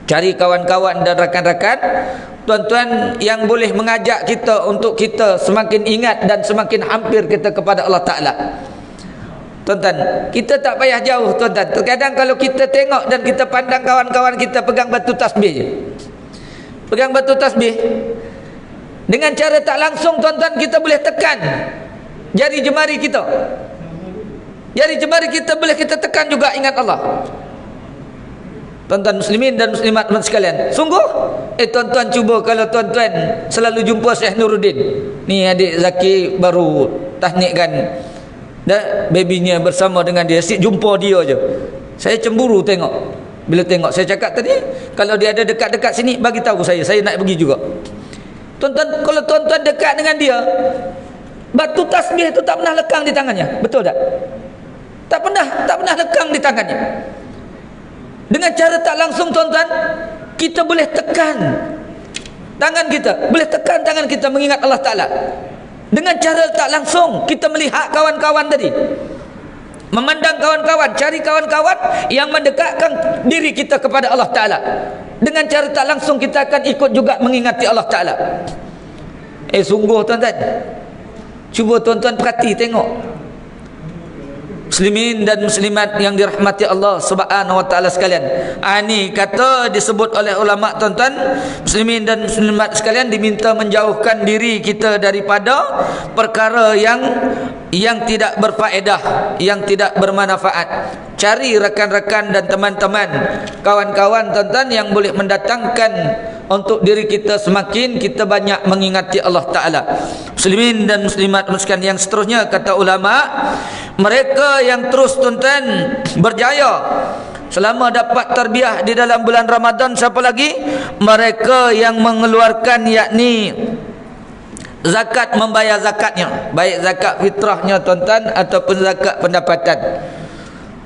Cari kawan-kawan dan rakan-rakan tuan-tuan yang boleh mengajak kita untuk kita semakin ingat dan semakin hampir kita kepada Allah Ta'ala. Tuan-tuan, kita tak payah jauh tuan-tuan. Terkadang kalau kita tengok dan kita pandang kawan-kawan kita pegang batu tasbih je, pegang batu tasbih, dengan cara tak langsung tuan-tuan kita boleh tekan jari jemari kita. Jari jemari kita boleh kita tekan juga ingat Allah. Tuan-tuan muslimin dan muslimat sekalian, sungguh tuan-tuan cuba kalau tuan-tuan selalu jumpa Syekh Nuruddin. Ni adik Zaki baru tahnikkan babynya bersama dengan dia. Asyik jumpa dia je. Saya cemburu tengok. Bila tengok, saya cakap tadi, kalau dia ada dekat-dekat sini bagi tahu saya nak pergi juga. Tuan-tuan, kalau tuan-tuan dekat dengan dia, batu tasbih itu tak pernah lekang di tangannya. Betul tak? Tak pernah lekang di tangannya. Dengan cara tak langsung tuan-tuan, kita boleh tekan tangan kita, boleh tekan tangan kita mengingat Allah Ta'ala. Dengan cara tak langsung kita melihat kawan-kawan tadi, memandang kawan-kawan, cari kawan-kawan yang mendekatkan diri kita kepada Allah Ta'ala. Dengan cara tak langsung kita akan ikut juga mengingati Allah Ta'ala. Sungguh tuan-tuan, cuba tuan-tuan perhati tengok. Muslimin dan muslimat yang dirahmati Allah Subhanahu wa taala sekalian. Ini kata disebut oleh ulama tuan-tuan, muslimin dan muslimat sekalian diminta menjauhkan diri kita daripada perkara yang tidak berfaedah, yang tidak bermanfaat. Cari rakan-rakan dan teman-teman, kawan-kawan tuan-tuan yang boleh mendatangkan untuk diri kita semakin kita banyak mengingati Allah Ta'ala. Muslimin dan muslimat sekalian yang seterusnya kata ulama, mereka yang terus tuan-tuan berjaya selama dapat tarbiyah di dalam bulan Ramadan, siapa lagi? Mereka yang mengeluarkan yakni zakat, membayar zakatnya, baik zakat fitrahnya tuan-tuan ataupun zakat pendapatan.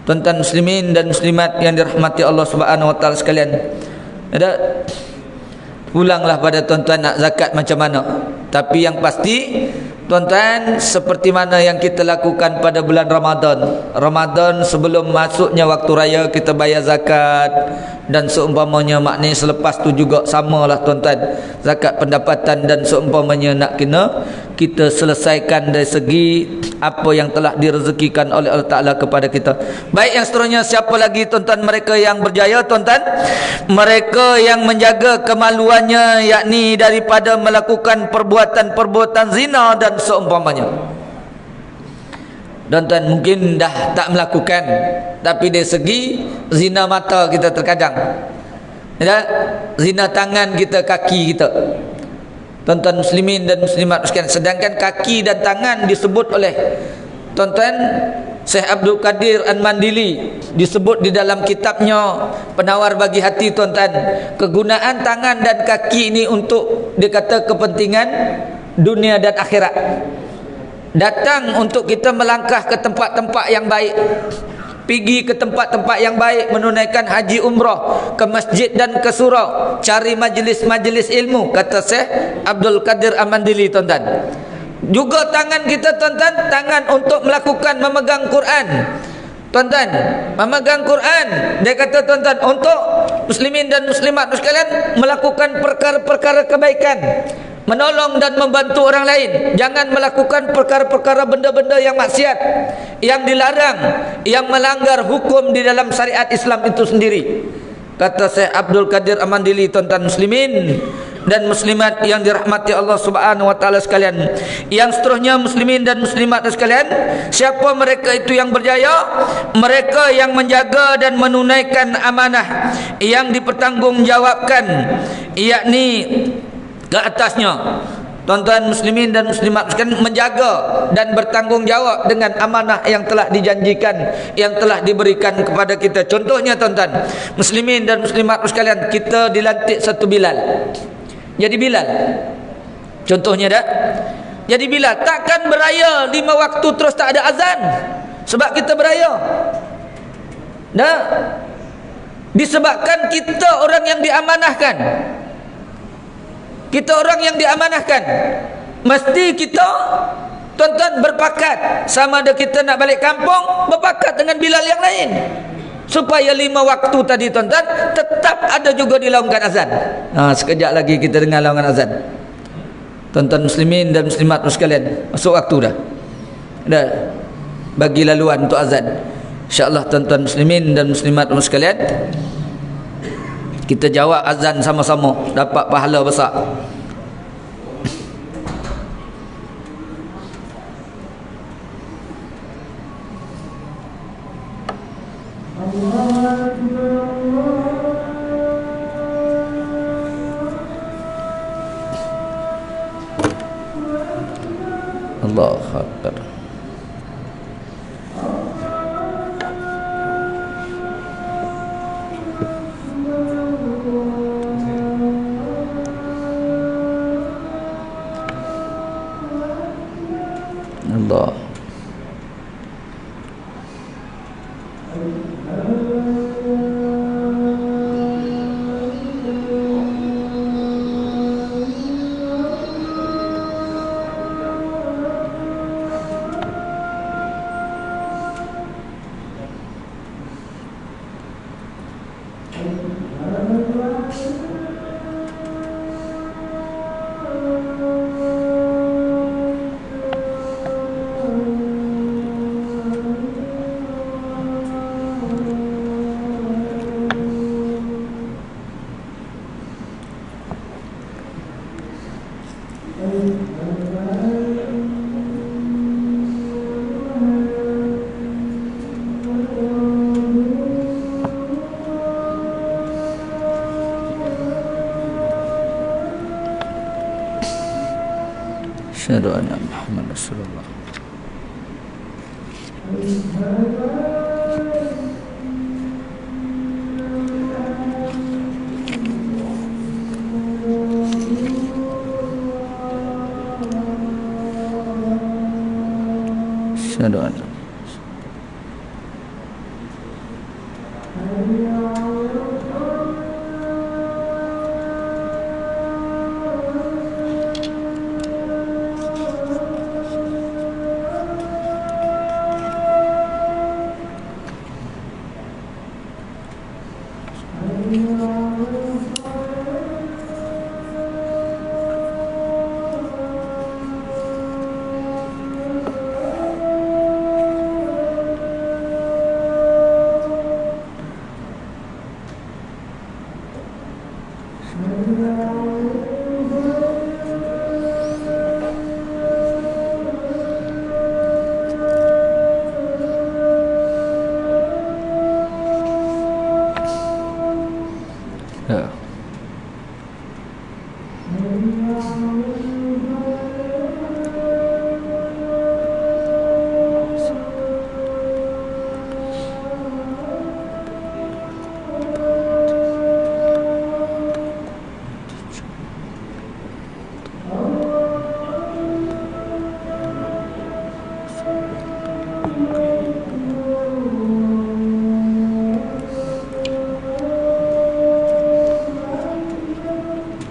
Tuan-tuan muslimin dan muslimat yang dirahmati Allah Subhanahu wa taala sekalian, ada pulanglah pada tuan-tuan nak zakat macam mana. Tapi yang pasti tuan-tuan, seperti mana yang kita lakukan pada bulan Ramadan. Ramadan sebelum masuknya waktu raya kita bayar zakat, dan seumpamanya maknanya selepas tu juga samalah tuan-tuan, zakat pendapatan, dan seumpamanya nak kena kita selesaikan dari segi apa yang telah direzekikan oleh Allah Ta'ala kepada kita. Baik, yang seterusnya siapa lagi tuan-tuan? Mereka yang berjaya tuan-tuan, mereka yang menjaga kemaluannya, yakni daripada melakukan perbuatan-perbuatan zina dan seumpamanya. Tuan-tuan mungkin dah tak melakukan, tapi dari segi zina mata kita terkadang, ya, zina tangan kita, kaki kita. Tuan-tuan muslimin dan muslimat sekalian, sedangkan kaki dan tangan disebut oleh tuan-tuan Syekh Abdul Qadir Al-Mandili, disebut di dalam kitabnya Penawar Bagi Hati tuan-tuan, kegunaan tangan dan kaki ini untuk dikata kepentingan dunia dan akhirat. Datang untuk kita melangkah ke tempat-tempat yang baik, pergi ke tempat-tempat yang baik, menunaikan haji umrah, ke masjid dan ke surau, cari majlis-majlis ilmu, kata Syekh Abdul Qadir Al-Mandili tuan-tuan. Juga tangan kita tuan-tuan, tangan untuk melakukan memegang Quran. Tuan-tuan, memegang Quran, dia kata tuan-tuan, untuk muslimin dan muslimat sekalian melakukan perkara-perkara kebaikan, menolong dan membantu orang lain. Jangan melakukan perkara-perkara benda-benda yang maksiat, yang dilarang, yang melanggar hukum di dalam syariat Islam itu sendiri. Kata Syekh Abdul Qadir Al-Mandili tuan-tuan muslimin dan muslimat yang dirahmati Allah Subhanahu wa taala sekalian. Yang seterusnya muslimin dan muslimat sekalian, siapa mereka itu yang berjaya? Mereka yang menjaga dan menunaikan amanah yang dipertanggungjawabkan, yakni ke atasnya. Tuan-tuan muslimin dan muslimat sekalian, menjaga dan bertanggungjawab dengan amanah yang telah dijanjikan, yang telah diberikan kepada kita. Contohnya tuan-tuan muslimin dan muslimat sekalian, kita dilantik satu Bilal. Jadi Bilal, contohnya dah. Jadi Bilal, takkan beraya 5 waktu terus tak ada azan sebab kita beraya. Dah. Disebabkan kita orang yang diamanahkan. Kita orang yang diamanahkan, mesti kita tuan-tuan berpakat, sama ada kita nak balik kampung, berpakat dengan Bilal yang lain, supaya 5 waktu tadi tuan-tuan tetap ada juga dilaungkan azan. Sekejap lagi kita dengar laungan azan. Tuan-tuan muslimin dan muslimat sekalian, masuk waktu dah. Dah bagi laluan untuk azan. InsyaAllah tuan-tuan muslimin dan muslimat sekalian, kita jawab azan sama-sama, dapat pahala besar. Allahu Akbar. Allah. Asyhadu anna Muhammadar Rasulullah. Asyhadu anna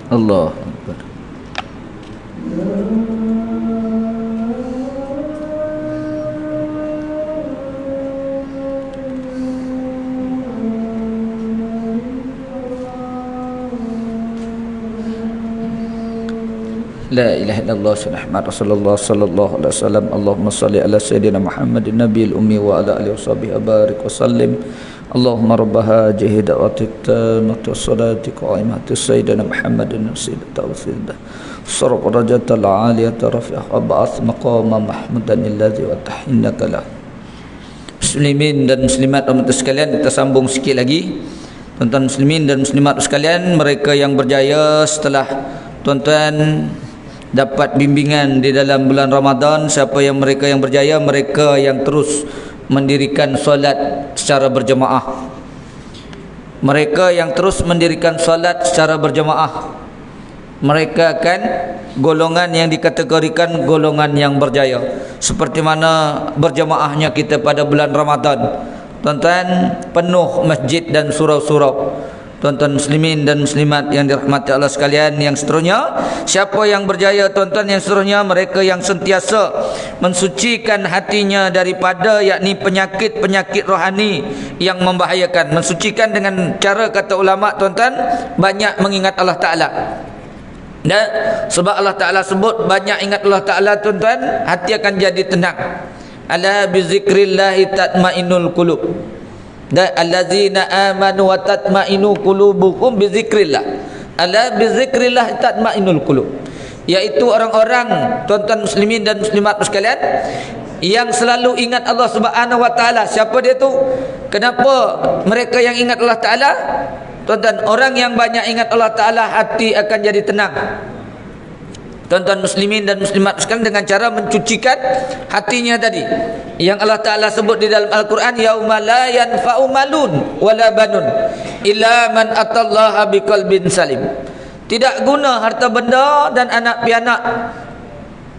Allah Akbar. La ilaha illallah Muhammad Rasulullah sallallahu alaihi wasallam. Allahumma salli ala sayyidina Muhammadin nabiyil ummi wa ala alihi washabihi barik wa sallim. اللهم رب هذه دعوة التامة والصلاة قائمة سيدنا محمد وسيلة وسيلة صرف درجة العالية رفيع وبعث مقام محمدا الذي وتحينك له. Muslimin dan muslimat umat sekalian, kita sambung sikit lagi. Tuan-tuan muslimin dan muslimat sekalian, mereka yang berjaya setelah tuan-tuan dapat bimbingan di dalam bulan Ramadan, siapa yang mereka yang berjaya, mereka yang terus mendirikan solat secara berjemaah. Mereka yang terus mendirikan solat secara berjemaah, mereka akan golongan yang dikategorikan golongan yang berjaya. Seperti mana berjemaahnya kita pada bulan Ramadan, tuan-tuan, penuh masjid dan surau-surau. Tuan-tuan muslimin dan muslimat yang dirahmati Allah sekalian, yang seterusnya, siapa yang berjaya tuan-tuan yang seterusnya, mereka yang sentiasa mensucikan hatinya daripada yakni penyakit-penyakit rohani yang membahayakan. Mensucikan dengan cara kata ulama tuan-tuan, banyak mengingat Allah Ta'ala. Dan sebab Allah Ta'ala sebut banyak ingat Allah Ta'ala tuan-tuan, hati akan jadi tenang. Ala bizikrillahi tatmainul qulub. Dan allazina amanu wa tatmainu qulubuhum bizikrillah. Ala bizikrillah tatmainul qulub. Yaitu orang-orang tuan-tuan muslimin dan muslimat sekalian yang selalu ingat Allah Subhanahu wa taala. Siapa dia tu? Kenapa mereka yang ingat Allah Ta'ala? Tuan-tuan, orang yang banyak ingat Allah Ta'ala, hati akan jadi tenang. Tuan-tuan muslimin dan muslimat sekalian, dengan cara mencucikan hatinya tadi, yang Allah Ta'ala sebut di dalam Al-Quran, yauma la yanfa'u malun wala banun illa man atallaha biqalbin salim. Tidak guna harta benda dan anak pianak,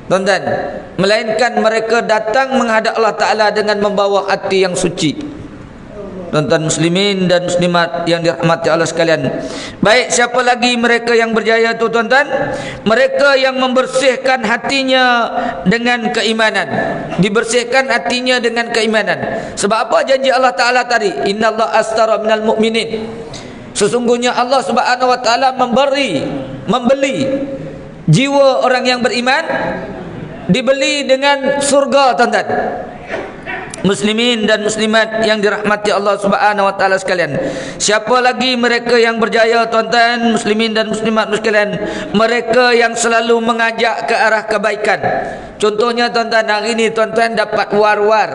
tuan-tuan, melainkan mereka datang menghadap Allah Ta'ala dengan membawa hati yang suci. Tuan-tuan muslimin dan muslimat yang dirahmati Allah sekalian, baik siapa lagi mereka yang berjaya tu tuan-tuan? Mereka yang membersihkan hatinya dengan keimanan. Dibersihkan hatinya dengan keimanan. Sebab apa janji Allah Ta'ala tadi? Innallaha astara minal mu'minin. Sesungguhnya Allah Subhanahu wa taala membeli jiwa orang yang beriman, dibeli dengan surga, tuan-tuan. Muslimin dan muslimat yang dirahmati Allah Subhanahu wa taala sekalian, siapa lagi mereka yang berjaya tuan-tuan muslimin dan muslimat sekalian? Mereka yang selalu mengajak ke arah kebaikan. Contohnya tuan-tuan, hari ini tuan-tuan dapat war-war,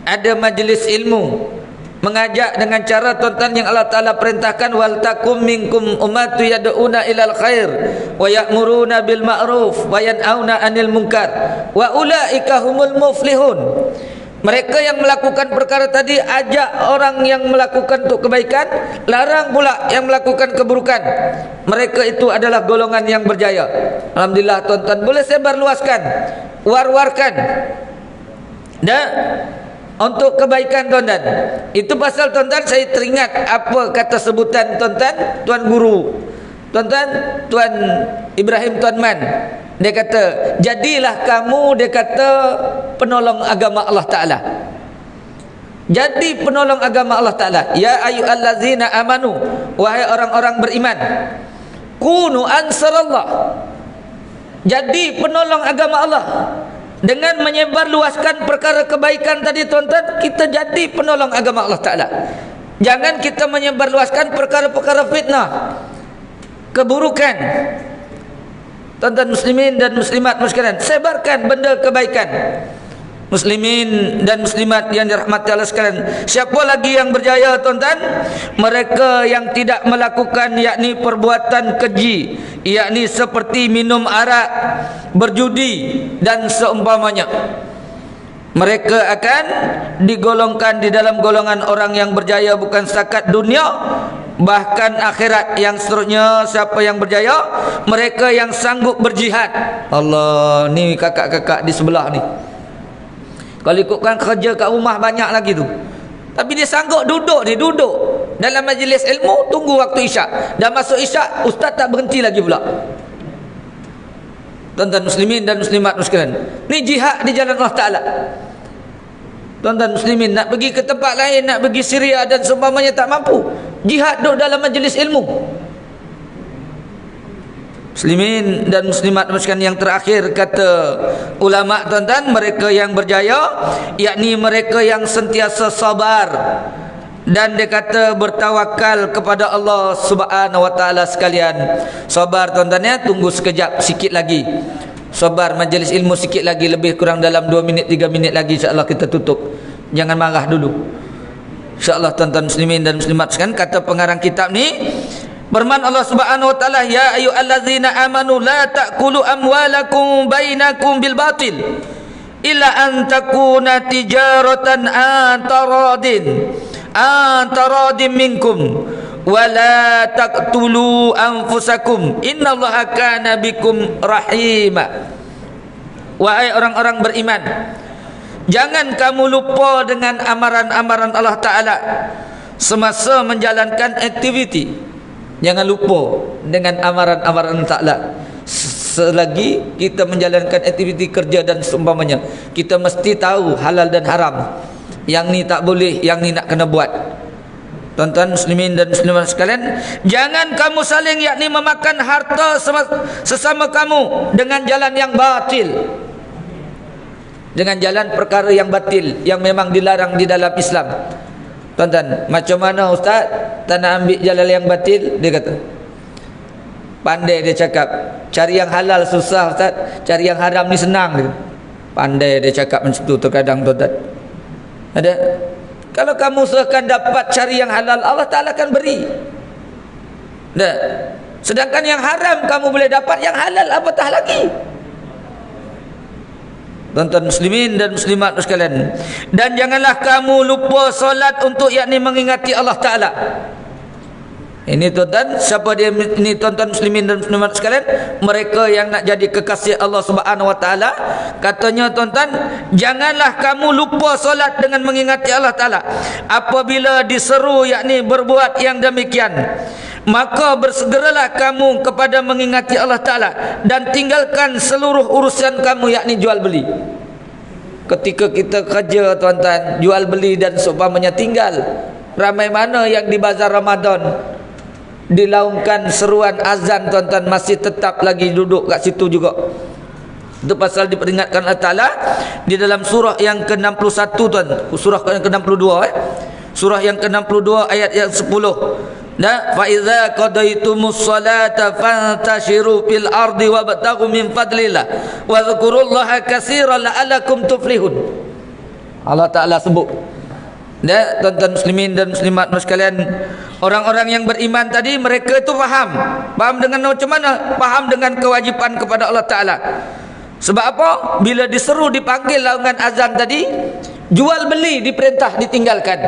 ada majlis ilmu, mengajak dengan cara tuan-tuan yang Allah Ta'ala perintahkan, wal takum minkum ummatu yad'una ilal khair wa ya'muruna bil ma'ruf wa yanhauna 'anil munkar wa ulaika humul muflihun. Mereka yang melakukan perkara tadi, ajak orang yang melakukan untuk kebaikan, larang pula yang melakukan keburukan. Mereka itu adalah golongan yang berjaya. Alhamdulillah tuan-tuan, boleh sebar luaskan, war-warkan dan untuk kebaikan tuan-tuan. Itu pasal tuan-tuan saya teringat apa kata sebutan tuan-tuan, tuan guru tuan-tuan, Tuan Ibrahim Tuan Man. Dia kata, jadilah kamu, dia kata, penolong agama Allah Ta'ala. Jadi penolong agama Allah Ta'ala. Ya ayyuhallazina amanu, wahai orang-orang beriman, kunu ansarallah. Jadi penolong agama Allah. Dengan menyebarluaskan perkara kebaikan tadi tuan-tuan, kita jadi penolong agama Allah Ta'ala. Jangan kita menyebarluaskan perkara-perkara fitnah, keburukan. Tuan-tuan muslimin dan muslimat sekalian, sebarkan benda kebaikan. Muslimin dan muslimat yang dirahmati Allah sekalian, siapa lagi yang berjaya tuan-tuan? Mereka yang tidak melakukan yakni perbuatan keji, yakni seperti minum arak, berjudi dan seumpamanya. Mereka akan digolongkan di dalam golongan orang yang berjaya, bukan setakat dunia, bahkan akhirat yang seterusnya. Siapa yang berjaya? Mereka yang sanggup berjihad. Allah, ni kakak-kakak di sebelah ni, kalau ikutkan kerja kat rumah banyak lagi tu, tapi dia sanggup duduk dalam majlis ilmu, tunggu waktu isyak. Dah masuk isyak, ustaz tak berhenti lagi pula. Tuan-tuan muslimin dan muslimat sekalian, ni jihad di jalan Allah Ta'ala. Tuan-tuan muslimin nak pergi ke tempat lain, nak pergi Syria dan seumpamanya tak mampu, jihad duduk dalam majlis ilmu. Muslimin dan muslimat sekalian, yang terakhir kata ulama tuan-tuan, mereka yang berjaya yakni mereka yang sentiasa sabar dan dia kata bertawakal kepada Allah Subhanahu wa taala sekalian. Sabar tuan-tuan ya, tunggu sekejap, sikit lagi. Sabar majlis ilmu sikit lagi, lebih kurang dalam 2 minit 3 minit lagi insya-Allah kita tutup. Jangan marah dulu. Insya-Allah tuan-tuan muslimin dan muslimat sekalian, kata pengarang kitab ni, firman Allah Subhanahu wa taala, ya ayyuhallazina amanu la ta'kulu amwalakum bainakum bil batil illa an takuna tijaratan antaradin minkum wa la taqtulu anfusakum innallaha kana bikum rahima. Wahai orang-orang beriman, jangan kamu lupa dengan amaran-amaran Allah Ta'ala semasa menjalankan aktiviti. Jangan lupa dengan amaran-amaran Ta'ala. Selagi kita menjalankan aktiviti kerja dan seumpamanya, kita mesti tahu halal dan haram. Yang ni tak boleh, yang ni nak kena buat. Tuan-tuan muslimin dan muslimat sekalian, jangan kamu saling yakni memakan harta sesama kamu dengan jalan yang batil. Dengan jalan perkara yang batil, yang memang dilarang di dalam Islam. Tuan-tuan, macam mana ustaz tak nak ambil jalan yang batil? Dia kata, pandai dia cakap, cari yang halal susah ustaz, cari yang haram ni senang dia. Pandai dia cakap macam tu terkadang tuan-tuan. Ada, kalau kamu usahakan dapat cari yang halal, Allah Ta'ala akan beri. Ada, sedangkan yang haram kamu boleh dapat, yang halal apatah lagi. Tuan-tuan muslimin dan muslimat sekalian, dan janganlah kamu lupa solat untuk yakni mengingati Allah Ta'ala. Ini tuan-tuan, siapa dia ini tuan-tuan muslimin dan muslimat sekalian? Mereka yang nak jadi kekasih Allah Subhanahu wa taala. Katanya tuan-tuan, janganlah kamu lupa solat dengan mengingati Allah Ta'ala. Apabila diseru yakni berbuat yang demikian, maka bersegeralah kamu kepada mengingati Allah Ta'ala dan tinggalkan seluruh urusan kamu yakni jual beli. Ketika kita kerja tuan-tuan, jual beli dan seumpamanya tinggal. Ramai mana yang di bazar Ramadan dilaungkan seruan azan tuan-tuan, masih tetap lagi duduk kat situ juga. Itu pasal diperingatkan Allah Ta'ala di dalam surah yang ke-61 tuan, surah yang ke-62 surah yang ke-62 ayat yang 10. Nah, fa iza qadaitumus salata fantashiru fil ardi wabtaghu min fadlillah wa dzkurullaha katsiran la'allakum tuflihun. Allah Ta'ala sebut. Nah, tuan-tuan muslimin dan muslimat sekalian, orang-orang yang beriman tadi, mereka itu faham dengan macam mana? Faham dengan kewajipan kepada Allah Ta'ala. Sebab apa? Bila diseru, dipanggil laungan azan tadi, jual beli diperintah ditinggalkan.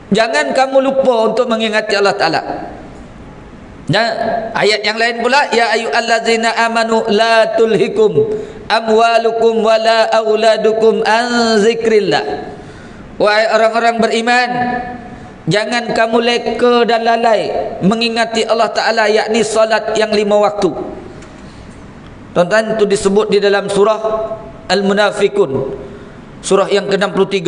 Jangan kamu lupa untuk mengingati Allah Ta'ala. Nah, ayat yang lain pula, ya ayyuhallazina amanu la tulhikum amwalukum wala auladukum an zikrillah. Wahai orang-orang beriman, jangan kamu leka dan lalai mengingati Allah Ta'ala, yakni salat yang 5 waktu. Tuan-tuan, itu disebut di dalam surah Al-Munafikun, surah yang ke-63.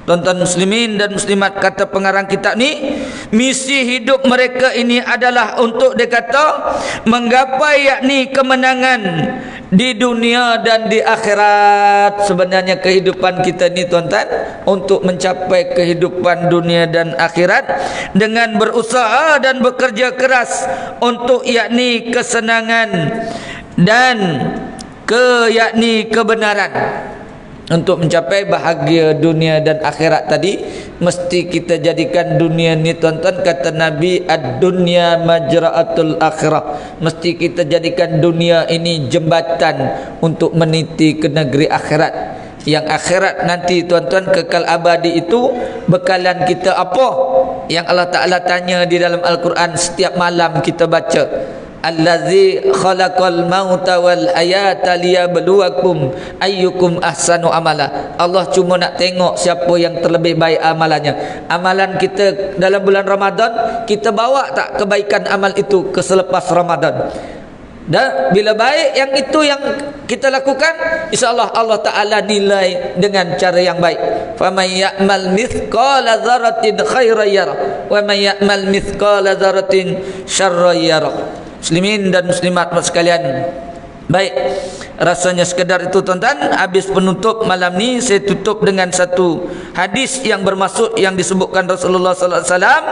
Tuan-tuan muslimin dan muslimat, kata pengarang kitab ni, misi hidup mereka ini adalah untuk dikata menggapai yakni kemenangan di dunia dan di akhirat. Sebenarnya kehidupan kita ni tuan-tuan, untuk mencapai kehidupan dunia dan akhirat dengan berusaha dan bekerja keras untuk yakni kesenangan dan yakni kebenaran. Untuk mencapai bahagia dunia dan akhirat tadi, mesti kita jadikan dunia ni tuan-tuan, kata Nabi, ad-dunya majra'atul akhirah. Mesti kita jadikan dunia ini jembatan untuk meniti ke negeri akhirat. Yang akhirat nanti tuan-tuan, kekal abadi itu, bekalan kita apa? Yang Allah Ta'ala tanya di dalam Al-Quran setiap malam kita baca, allazi khalaqal mauta wal hayata liyabluwakum ayyukum ahsanu amala. Allah cuma nak tengok siapa yang terlebih baik amalannya. Amalan kita dalam bulan Ramadan, kita bawa tak kebaikan amal itu ke selepas Ramadan? Dan bila baik yang itu yang kita lakukan, insya-Allah Allah Ta'ala nilai dengan cara yang baik. Faman ya'mal mithqala dzarratin khairan yarah wa man ya'mal mithqala dzarratin syarran yarah. Muslimin dan muslimat sekalian. Baik, rasanya sekedar itu tuan-tuan. Habis penutup malam ni, saya tutup dengan satu hadis yang bermaksud yang disebutkan Rasulullah sallallahu alaihi wasallam.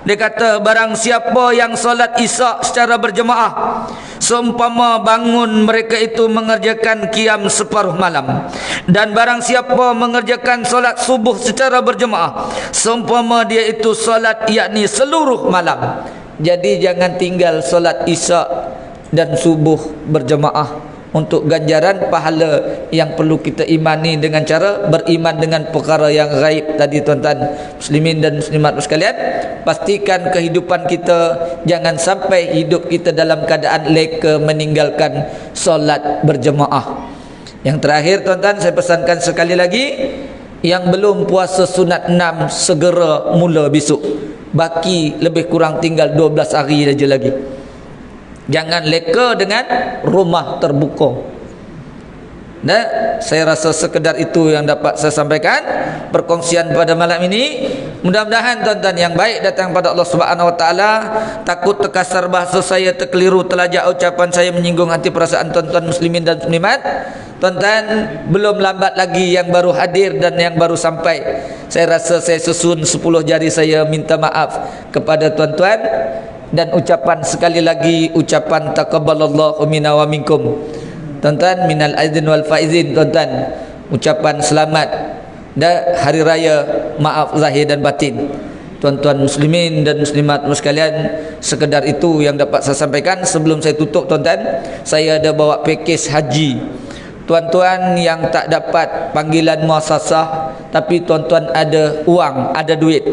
Dia kata, barang siapa yang solat Isya secara berjemaah, seumpama bangun mereka itu mengerjakan qiyam separuh malam. Dan barang siapa mengerjakan solat subuh secara berjemaah, seumpama dia itu solat yakni seluruh malam. Jadi jangan tinggal solat Isya dan subuh berjemaah untuk ganjaran pahala yang perlu kita imani dengan cara beriman dengan perkara yang gaib tadi tuan-tuan. Muslimin dan muslimat sekalian, pastikan kehidupan kita jangan sampai hidup kita dalam keadaan leka meninggalkan solat berjemaah. Yang terakhir tuan-tuan, saya pesankan sekali lagi, yang belum puasa sunat 6 segera mula besok. Baki lebih kurang tinggal 12 hari saja lagi. Jangan leka dengan rumah terbuka. Dan saya rasa sekedar itu yang dapat saya sampaikan perkongsian pada malam ini. Mudah-mudahan tuan-tuan yang baik datang pada Allah Subhanahu wa taala. Takut terkasar bahasa saya, terkeliru, terlajak ucapan saya menyinggung hati perasaan tuan-tuan muslimin dan muslimat. Tuan-tuan, belum lambat lagi yang baru hadir dan yang baru sampai. Saya rasa saya susun 10 jari saya minta maaf kepada tuan-tuan. Dan ucapan sekali lagi, ucapan taqabbalallahu minna wa minkum. Tuan-tuan, minal aidin wal faizin tuan-tuan. Ucapan selamat dan hari raya maaf zahir dan batin. Tuan-tuan muslimin dan muslimat sekalian, sekedar itu yang dapat saya sampaikan. Sebelum saya tutup tuan-tuan, saya ada bawa pakej haji. Tuan-tuan yang tak dapat panggilan muasasah tapi tuan-tuan ada wang, ada duit.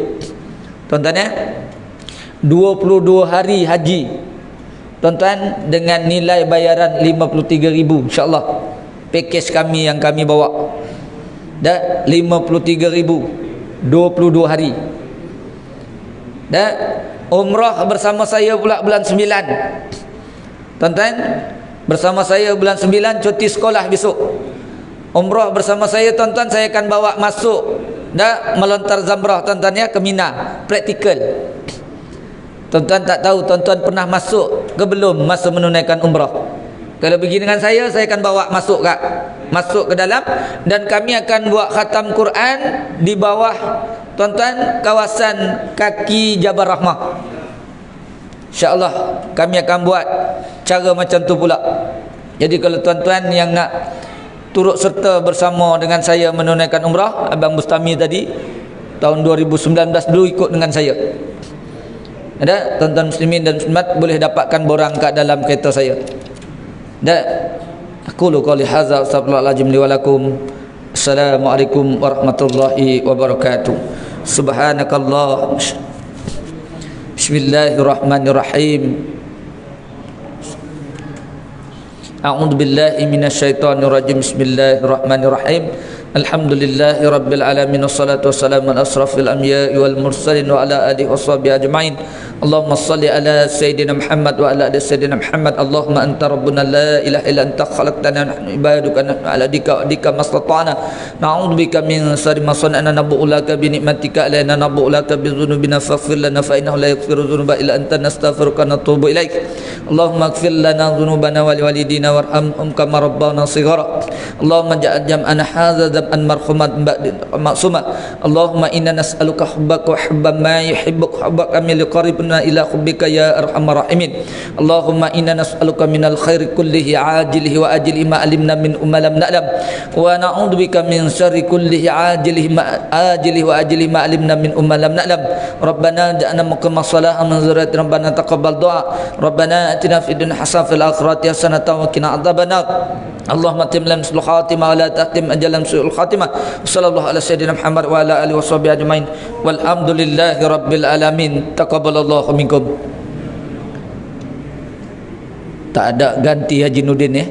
Tuan-tuan ya, 22 hari haji tuan-tuan dengan nilai bayaran 53,000 insya-Allah. Pakej kami yang kami bawa dah 53,000 22 hari. Dan umrah bersama saya pula bulan 9. Tuan-tuan, bersama saya bulan 9 cuti sekolah besok. Umrah bersama saya tuan-tuan, saya akan bawa masuk dah melontar zamrah tuan-tuan ya ke Mina, praktikal. Tuan-tuan tak tahu tuan-tuan pernah masuk ke belum masa menunaikan umrah. Kalau pergi dengan saya akan bawa masuk ke dalam, dan kami akan buat khatam Quran di bawah tuan-tuan kawasan kaki Jabal Rahmah. InsyaAllah kami akan buat cara macam tu pula. Jadi kalau tuan-tuan yang nak turut serta bersama dengan saya menunaikan umrah, Abang Bustami tadi tahun 2019 dulu ikut dengan saya. Ada tuan-tuan muslimin dan muslimat boleh dapatkan borang kat dalam kereta saya. Dan aku lu qouli hadza astaghfirullahalazim li wa lakum. Assalamualaikum warahmatullahi wabarakatuh. Subhanakallah. Bismillahirrahmanirrahim. A'udzu billahi minasyaitonir rajim. Bismillahirrahmanirrahim. Alhamdulillahi rabbil alamin, wassalatu wassalamu ala asrafil anbiya'i wal mursalin wa ala alihi washabihi ajma'in. Allahumma salli ala sayyidina Muhammad wa ala ali sayyidina Muhammad. Allahumma anta rabbuna la ilaha illa anta khalaqtana nahnu ibaduka ala dika mastata'na na'udzubika min syarri ma sana'na nabu'u laka bi ni'matika alaina nabu'u laka bi dhunubina faghfir lana fa innahu la yaghfiru dhunuba illa anta nastaghfiruka wa natubu ilaik. Allahumma ighfir lana dhunubana wa liwalidina warhamhum kama rabbana shighara. Allahumma ja'al jam'ana hadza dhab'an marhumat ma'suma. Allahumma inna nas'aluka hubbaka wa hubba ma yuhibbuka hubbaka min liqaribina ila hubbika ya arhamar rahimin. Allahumma inna nas'aluka minal khairi kullihi ajilihi wa ajilihi ma alimna min umma lam na'lam wa na'udzubika min syarri kullihi ajilihi wa ajilihi ma alimna min umma lam na'lam. Rabbana ja'alna muqima shalah min zurriyyati rabbana taqabbal du'a. Rabbana atina fid dunya hasanah fil akhirati hasanah wa qina adzabannar. Allahumma timlam sul khatimah wa la tahtim ajalan sul khatimah. Sallallahu ala sayyidina Muhammad wa ala alihi washabihi ajmain. Walhamdulillahi rabbil alamin. Taqabbalallahu minkum. Tak ada ganti Haji Nudin ya.